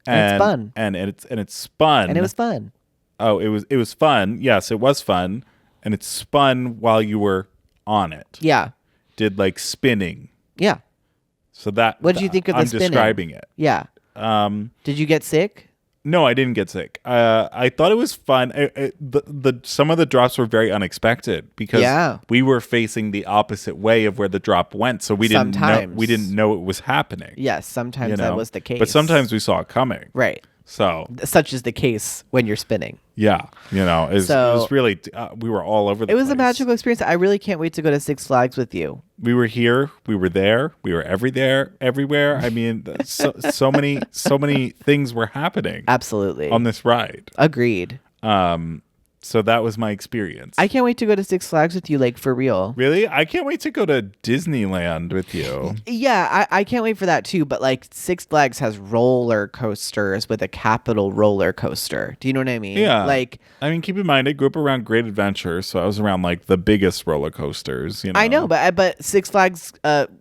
And it's fun. and it's spun, And it was fun. Oh, it was fun. Yes, it was fun, and it spun while you were on it. Yeah. Did like spinning. Yeah. So that. What did you think of the I'm spinning? describing it. Yeah. Did you get sick? No, I didn't get sick. I thought it was fun. Some of the drops were very unexpected because we were facing the opposite way of where the drop went, so we didn't know it was happening. Yes, sometimes that was the case. But sometimes we saw it coming. Right. So Such is the case when you're spinning. yeah, you know, it was really we were all over the It was place. a magical experience. I really can't wait to go to Six Flags with you. We were here, we were there, we were everywhere. I mean, so many things were happening Absolutely. on this ride. Agreed. So that was my experience. I can't wait to go to Six Flags with you, like, for real. Really? I can't wait to go to Disneyland with you. Yeah, I can't wait for that too. But like Six Flags has roller coasters with a capital roller coaster. Do you know what I mean? Yeah. Like, I mean, keep in mind, I grew up around Great Adventure, so I was around like the biggest roller coasters. You know? I know, but Six Flags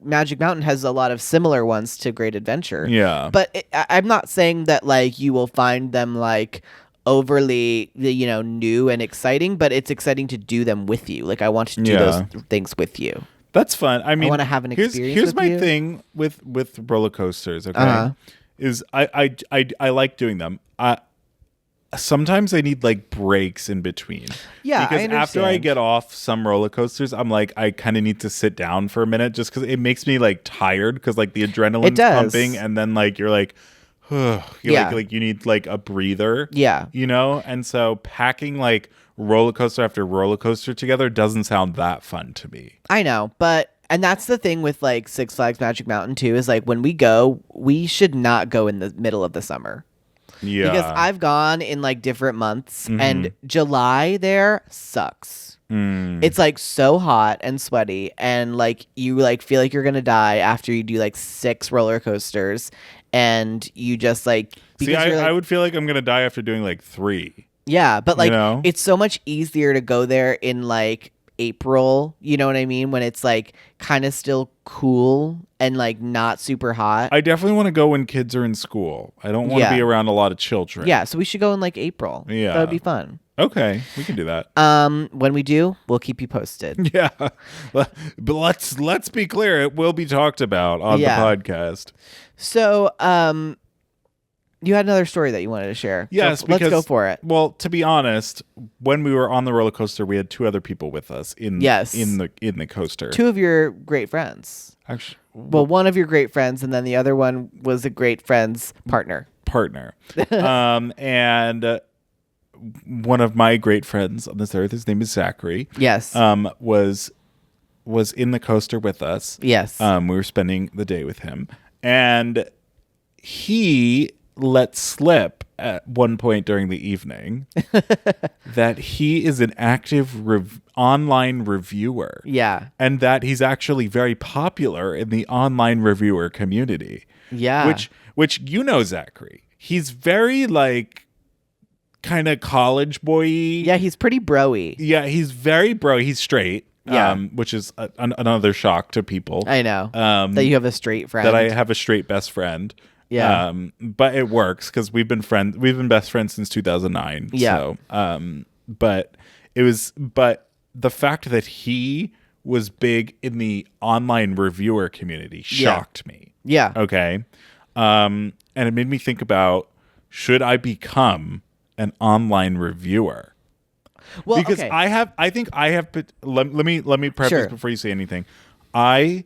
Magic Mountain has a lot of similar ones to Great Adventure. Yeah. But I'm not saying that like you will find them like overly, new and exciting, but it's exciting to do them with you. Like, I want to do those things with you. That's fun. I mean, want to have an experience Here's with my you. thing with roller coasters. Okay, Uh-huh. is I like doing them. Sometimes I need like breaks in between. Yeah, I because after I understand. get off some roller coasters, I'm like, I kind of need to sit down for a minute just because it makes me like tired because like the adrenaline's does. pumping, and then like you're like. Like you need like a breather. Yeah. You know? And so packing like roller coaster after roller coaster together doesn't sound that fun to me. I know, and that's the thing with like Six Flags Magic Mountain too, is like when we go, we should not go in the middle of the summer. Yeah. Because I've gone in like different months and July there sucks. It's like so hot and sweaty and like you like feel like you're going to die after you do like 6 roller coasters and you just like See, I would feel like I'm gonna die after doing like 3. Yeah, but like know? it's so much easier to go there in like April, you know what I mean, when it's like kind of still cool and like not super hot. I definitely want to go when kids are in school. I don't want to be around a lot of children. Yeah, so we should go in like April. Yeah. That would be fun. Okay, we can do that. When we do, we'll keep you posted. Yeah, but let's be clear. It will be talked about on the podcast. So, you had another story that you wanted to share. Yes, so let's go for it. Well, to be honest, when we were on the roller coaster, we had 2 other people with us in the coaster. 2 of your great friends. Actually, Well, one of your great friends, and then the other one was a great friend's partner. And one of my great friends on this earth, his name is Zachary. Yes. Was in the coaster with us. Yes. We were spending the day with him, and he let slip at one point during the evening that he is an active online reviewer. Yeah. And that he's actually very popular in the online reviewer community. Yeah. Which Zachary. He's very like kind of college boy-y. Yeah, he's pretty bro-y. Yeah, he's very bro. He's straight. Yeah. Which is another shock to people. I know. That you have a straight friend. That I have a straight best friend. Yeah. But it works because we've been best friends since 2009. Yeah. So, but the fact that he was big in the online reviewer community shocked me. Yeah. Okay. And it made me think about, should I become an online reviewer? Well, Because okay. I think I have. Let me preface Sure. before you say anything. I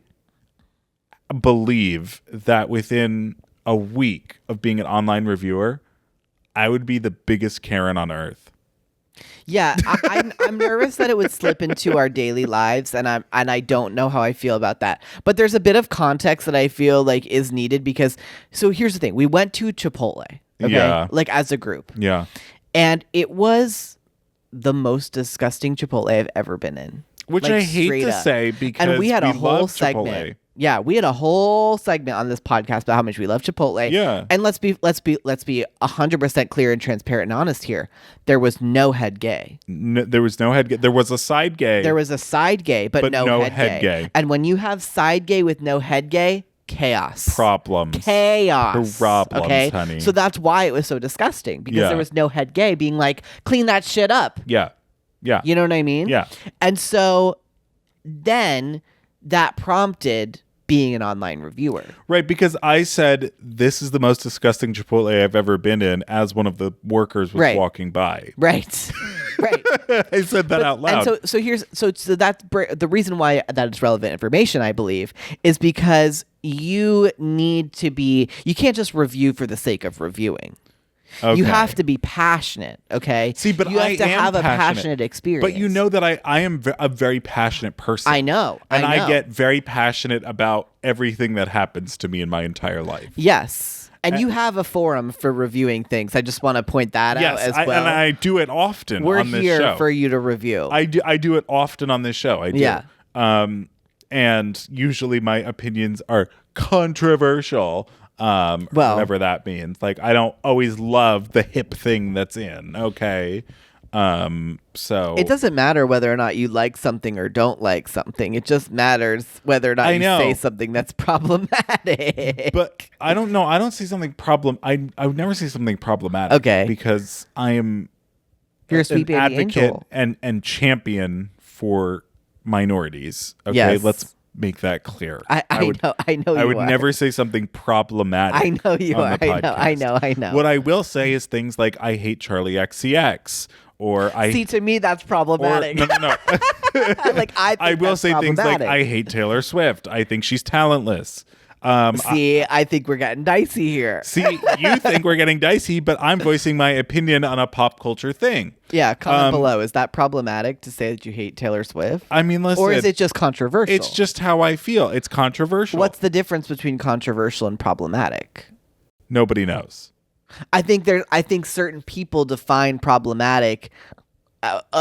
believe that within a week of being an online reviewer, I would be the biggest Karen on earth. Yeah, I'm nervous that it would slip into our daily lives, and I don't know how I feel about that. But there's a bit of context that I feel like is needed because. So here's the thing: we went to Chipotle, okay, Yeah. like as a group, Yeah. and it was the most disgusting Chipotle I've ever been in. Which Like, I hate straight to up. say because And we had a whole love segment. Chipotle. Yeah, we had a whole segment on this podcast about how much we love Chipotle. Yeah. And let's be 100% clear and transparent and honest here. There was no head gay. There was no head gay. There was a side gay. There was a side gay, but no head gay. And when you have side gay with no head gay, chaos. problems. Chaos. Problems, okay? honey. So that's why it was so disgusting because Yeah. there was no head gay being like, clean that shit up. Yeah. Yeah. You know what I mean? Yeah. And so then that prompted being an online reviewer. Right, because I said this is the most disgusting Chipotle I've ever been in as one of the workers was Right. walking by. Right. Right. I said that out loud. And so that's the reason why that is relevant information, I believe, is because you need to be, you can't just review for the sake of reviewing. Okay. You have to be passionate, okay? See, but you have I to am have a passionate. passionate experience. But you know that I am a very passionate person. I know. And I know. I get very passionate about everything that happens to me in my entire life. Yes. And you have a forum for reviewing things. I just want to point that out as well. And I do it often We're on this here show. for you to review. I do it often on this show. I do. Yeah. And usually my opinions are controversial. Whatever that means. Like, I don't always love the hip thing that's in. Okay. So it doesn't matter whether or not you like something or don't like something. It just matters whether or not you say something that's problematic. But I don't know. I don't see something I would never say something problematic. Okay. Because I am You're a sweet an baby advocate angel. and champion for minorities. Okay. Yes. Let's make that clear. I know I would you are. never say something problematic. I know you on are. the I know. podcast. What I will say is things like I hate Charlie XCX or I See, to me that's problematic. no. Like I will that's say things like problematic. I hate Taylor Swift. I think she's talentless. See, I think we're getting dicey here. See, you think we're getting dicey, but I'm voicing my opinion on a pop culture thing. Yeah, comment below. Is that problematic to say that you hate Taylor Swift? I mean, listen. Or is it just controversial? It's just how I feel. It's controversial. What's the difference between controversial and problematic? Nobody knows. I think certain people define problematic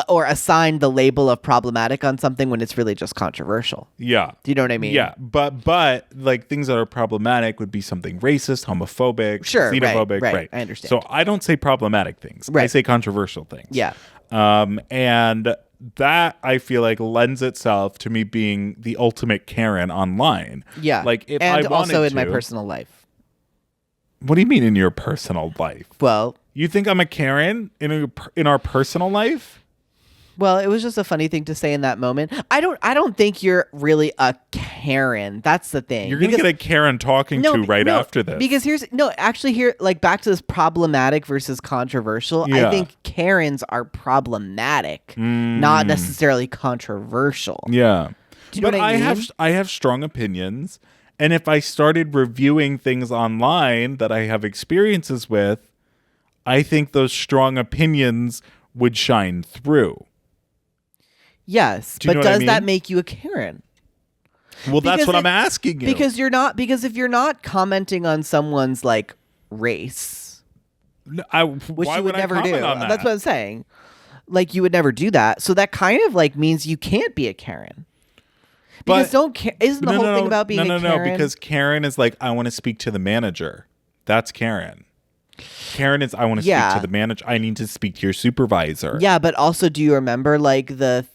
or assign the label of problematic on something when it's really just controversial. Yeah. Do you know what I mean? Yeah, but like things that are problematic would be something racist, homophobic, Sure, xenophobic, right. I understand. So I don't say problematic things. I Right. say controversial things. Yeah. And that I feel like lends itself to me being the ultimate Karen online. Yeah. Like if and I wanted also in my to- personal life. What do you mean in your personal life? Well, You think I'm a Karen in our personal life? it was just a funny thing to say in that moment. I don't think you're really a Karen. That's the thing. You're gonna get a Karen talking to right after this. Because here, like back to this problematic versus controversial. Yeah. I think Karens are problematic, not necessarily controversial. Yeah. Do you know but what I mean? I have strong opinions, and if I started reviewing things online that I have experiences with, I think those strong opinions would shine through. Yes, Do you but know what I does that mean? make you a Karen? Well, that's Because what I'm it- asking you. Because if you're not commenting on someone's like race, which which why you would never do. On that? That's what I'm saying. Like you would never do that. So that kind of like means you can't be a Karen. Because isn't the whole thing about being a Karen? No, because Karen is like, I want to speak to the manager. That's Karen. Karen is, I want to speak to the manager. I need to speak to your supervisor. Yeah, but also, do you remember like the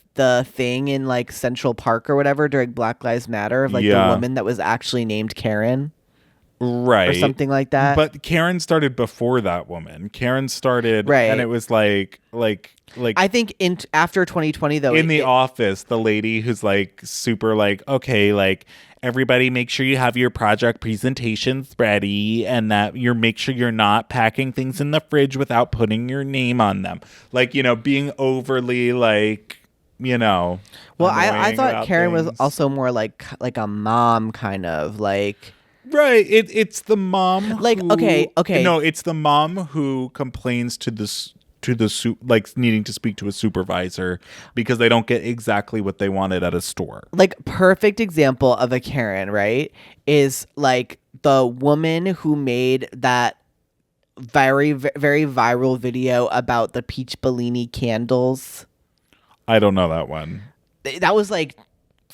thing in like Central Park or whatever during Black Lives Matter of like the woman that was actually named Karen? Right. Or something like that. But Karen started before that woman. Karen started, Right. and it was like I think after 2020 though, in the office, the lady who's like super like, okay, like everybody make sure you have your project presentations ready and that make sure you're not packing things in the fridge without putting your name on them. Like, being overly like, Well, I annoying thought about Karen was things. also more like a mom kind of like. Right. It's the mom. Like, okay. No, it's the mom who complains to like needing to speak to a supervisor because they don't get exactly what they wanted at a store. Like perfect example of a Karen, right? Is like the woman who made that very, very viral video about the peach Bellini candles. I don't know that one. That was like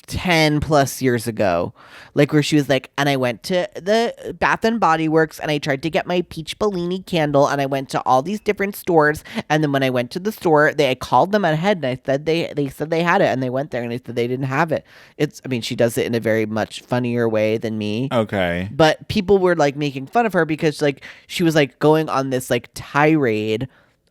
10 plus years ago, like where she was like, and I went to the Bath and Body Works and I tried to get my peach Bellini candle and I went to all these different stores, and then when I went to the store, I called them ahead and I said they said they had it, and they went there and they said they didn't have it. She does it in a very much funnier way than me. Okay. But people were like making fun of her because like she was like going on this like tirade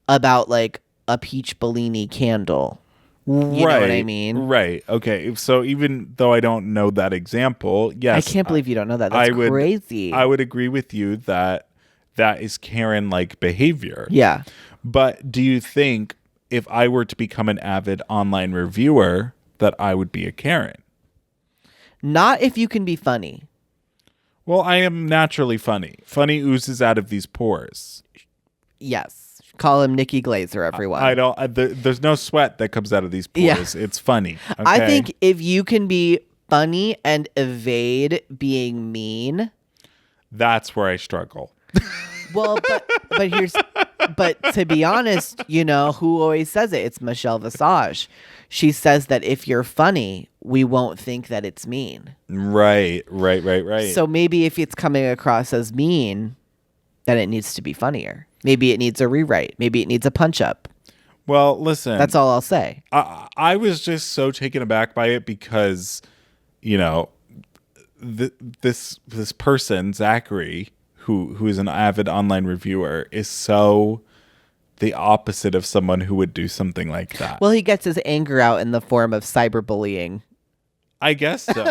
about like a peach Bellini candle. You know what I mean? Right. Okay. So even though I don't know that example, yes. I can't believe you don't know that. That's crazy. I would agree with you that is Karen-like behavior. Yeah. But do you think if I were to become an avid online reviewer that I would be a Karen? Not if you can be funny. Well, I am naturally funny. Funny oozes out of these pores. Yes. Call him Nikki Glazer, everyone. I don't. There's no sweat that comes out of these pores. Yeah. It's funny. Okay? I think if you can be funny and evade being mean, that's where I struggle. well, but to be honest, who always says it? It's Michelle Visage. She says that if you're funny, we won't think that it's mean. Right. So maybe if it's coming across as mean, then it needs to be funnier. Maybe it needs a rewrite. Maybe it needs a punch up. Well, listen. That's all I'll say. I was just so taken aback by it because, this person, Zachary, who is an avid online reviewer, is so the opposite of someone who would do something like that. Well, he gets his anger out in the form of cyberbullying. I guess so.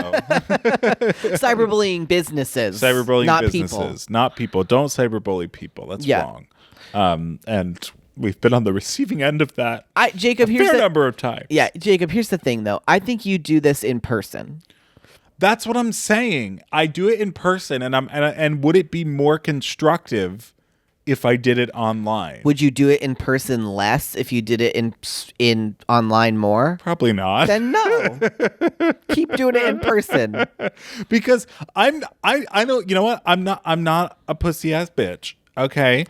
Cyberbullying businesses. Cyberbullying not businesses, not people. Don't cyberbully people. That's wrong. And we've been on the receiving end of that. Jacob, a fair number of times. Yeah, Jacob, here's the thing, though. I think you do this in person. That's what I'm saying. I do it in person, and would it be more constructive if I did it online? Would you do it in person less if you did it in online more? Probably not. Then no. Keep doing it in person. Because I know, you know what? I'm not a pussy ass bitch. Okay.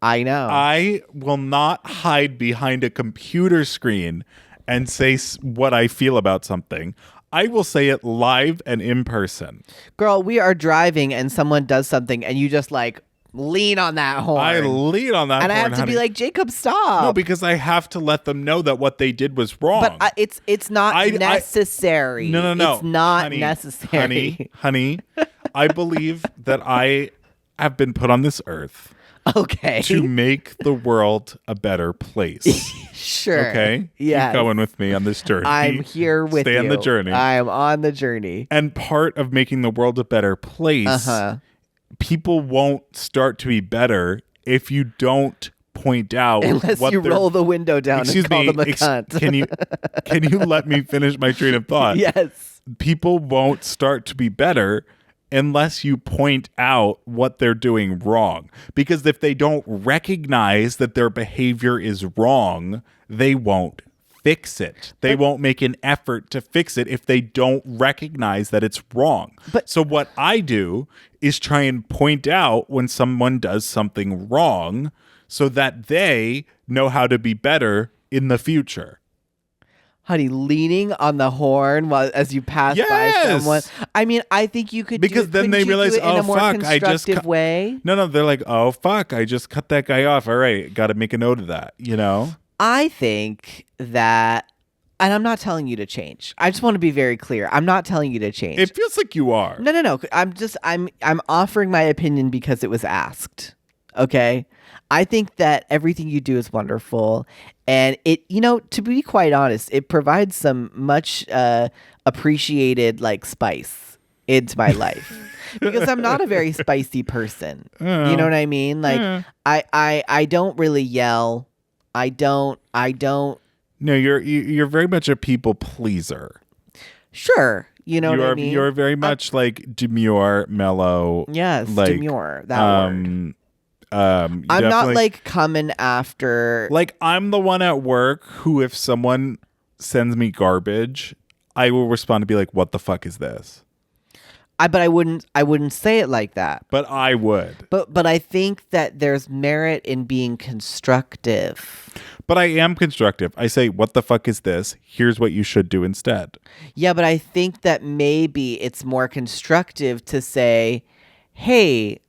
I know. I will not hide behind a computer screen and say what I feel about something. I will say it live and in person. Girl, we are driving and someone does something and you just lean on that horn. I lean on that horn, and I have to be like, Jacob, stop. No, because I have to let them know that what they did was wrong. But it's not necessary. No. It's not necessary. Honey, I believe that I have been put on this earth to make the world a better place. Sure. Okay? Yeah. Keep going with me on this journey. I'm here with you. Stay on the journey. I'm on the journey. And part of making the world a better place, people won't start to be better if you don't point out unless you roll the window down and call them a cunt. Can you let me finish my train of thought? Yes. People won't start to be better unless you point out what they're doing wrong. Because if they don't recognize that their behavior is wrong, they won't fix it. They won't make an effort to fix it if they don't recognize that it's wrong. So what I do is try and point out when someone does something wrong so that they know how to be better in the future. Honey, leaning on the horn as you pass by someone. I mean, I think you could because then they realize, in a more fuck, constructive way. No, they're like, oh fuck, I just cut that guy off. All right, got to make a note of that. I think that, and I'm not telling you to change. I just want to be very clear. I'm not telling you to change. It feels like you are. No. I'm offering my opinion because it was asked. Okay. I think that everything you do is wonderful. And it, to be quite honest, it provides some much appreciated spice into my life. Because I'm not a very spicy person. You know what I mean? I don't really yell. I don't. No, you're very much a people pleaser. Sure. You know what I mean? You're very much demure, mellow. Yes, demure. That word. I'm not coming after. I'm the one at work who, if someone sends me garbage, I will respond to be like, "What the fuck is this?" But I wouldn't say it like that. But I would. But I think that there's merit in being constructive. But I am constructive. I say, "What the fuck is this? Here's what you should do instead." Yeah, but I think that maybe it's more constructive to say, "Hey,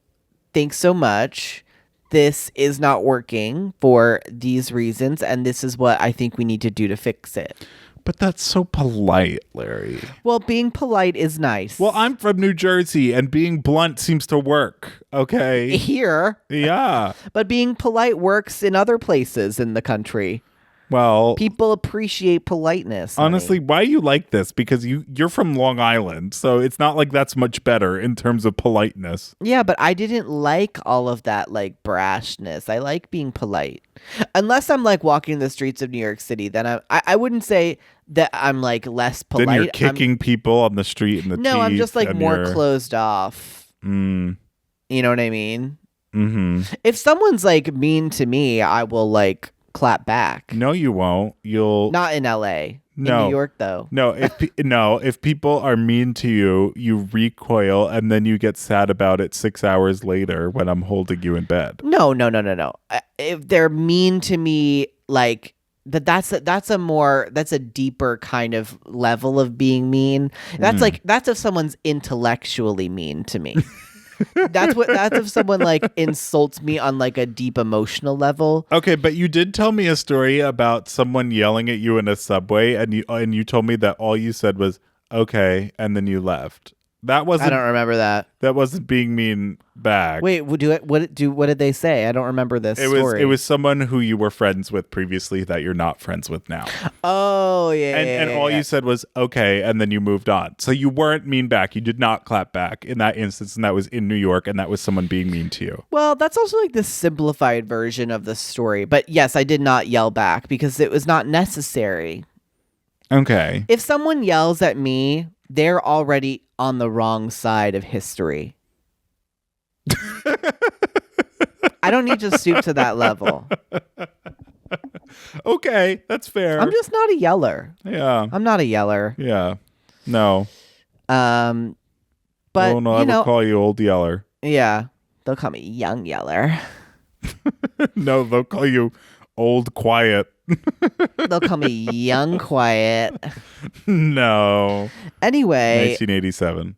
thanks so much. This is not working for these reasons, and this is what I think we need to do to fix it." But that's so polite, Larry. Well, being polite is nice. Well, I'm from New Jersey, and being blunt seems to work, okay? Here. Yeah. But being polite works in other places in the country. Well, people appreciate politeness. Honestly, honey. why you like this? Because you're from Long Island, so it's not like that's much better in terms of politeness. Yeah, but I didn't like all of that brashness. I like being polite. Unless I'm walking the streets of New York City, then I wouldn't say that I'm less polite. Then you're kicking people on the street in the No, I'm just more you're... closed off. Mm. You know what I mean? If someone's like mean to me, I will like clap back. No, you won't. You'll Not in LA. No. In New York, though. No, if people are mean to you, you recoil and then you get sad about it 6 hours later when I'm holding you in bed. No. If they're mean to me, like that's a deeper kind of level of being mean. That's if someone's intellectually mean to me. That's if someone like insults me on like a deep emotional level. Okay, but you did tell me a story about someone yelling at you in a subway, and you told me that all you said was okay, and then you left. That wasn't. I don't remember that. That wasn't being mean back. Wait, what did they say? I don't remember this story. It was someone who you were friends with previously that you're not friends with now. Oh yeah. And all you said was okay, and then you moved on. So you weren't mean back. You did not clap back in that instance, and that was in New York, and that was someone being mean to you. Well, that's also like the simplified version of the story. But yes, I did not yell back because it was not necessary. Okay. If someone yells at me, they're already on the wrong side of history. I don't need to stoop to that level. Okay, that's fair. I'm just not a yeller. Yeah. I'm not a yeller. Yeah. No. But I will you know, call you old yeller. yeah, they'll call me young yeller. No, they'll call you old quiet. They'll call me young quiet. No. Anyway, 1987.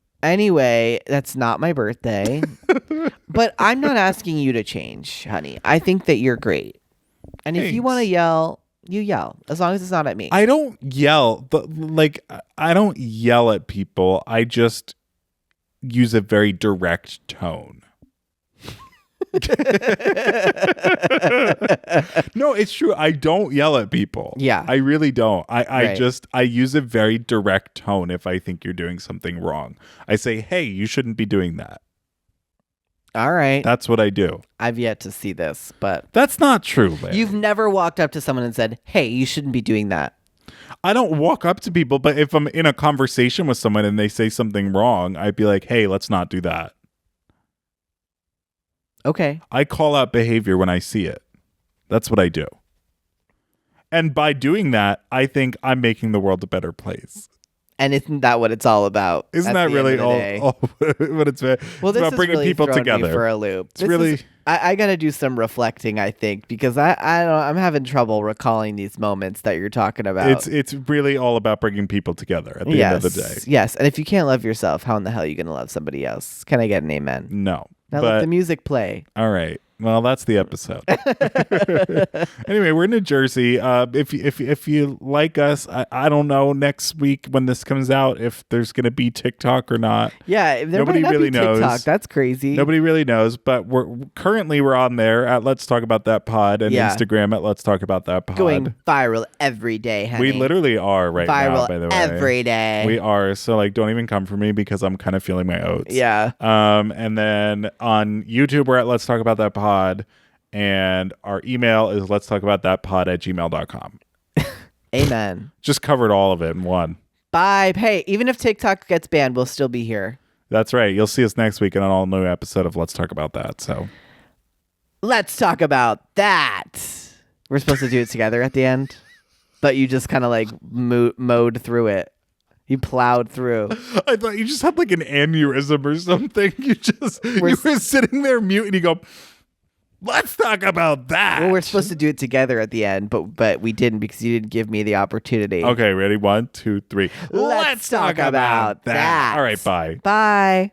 That's not my birthday. But I'm not asking you to change, honey. I think that you're great. And if you want to yell, you yell, as long as it's not at me. I don't yell, but like I don't yell at people. I just use a very direct tone. No, it's true. I don't yell at people. Yeah. I really don't. I Right. I use a very direct tone if I think you're doing something wrong. I say, hey, you shouldn't be doing that. All right. That's what I do. I've yet to see this, but That's not true, Larry. you've never walked up to someone and said, hey, you shouldn't be doing that. I don't walk up to people, but if I'm in a conversation with someone and they say something wrong, I'd be like, hey, let's not do that. Okay. I call out behavior when I see it. That's what I do. And by doing that, I think I'm making the world a better place. And isn't that what it's all about? Isn't at that the really end of the day? all what it's about? Well, It's this about is bringing really people throwing together. me for a loop. It's really... I got to do some reflecting, I think, because I'm having trouble recalling these moments that you're talking about. It's really all about bringing people together at the end of the day. Yes. And if you can't love yourself, how in the hell are you going to love somebody else? Can I get an amen? No. Now let the music play. All right. Well, that's the episode. Anyway, we're in New Jersey. If you like us, I don't know next week when this comes out if there's going to be TikTok or not. Yeah, there Nobody might not really be TikTok. knows. That's crazy. Nobody really knows, but we're on there at Let's Talk About That Pod and Yeah. Instagram at Let's Talk About That Pod. Going viral every day, honey. We literally are right viral now, by the way. every day. We are. So like, don't even come for me because I'm kind of feeling my oats. Yeah. And then on YouTube, we're at Let's Talk About That Pod. And our email is let's talk about that pod@gmail.com. Amen. Just covered all of it in one. Bye. Hey, even if TikTok gets banned, we'll still be here. That's right. You'll see us next week in an all new episode of Let's Talk About That. So Let's talk about that. We're supposed to do it together at the end, but you just kind of like mowed through it. You plowed through. I thought you just had like an aneurysm or something. You were sitting there mute and you go, let's talk about that. Well, we're supposed to do it together at the end, but we didn't because you didn't give me the opportunity. Okay, ready? 1, 2, 3. Let's talk about that. All right, bye. Bye.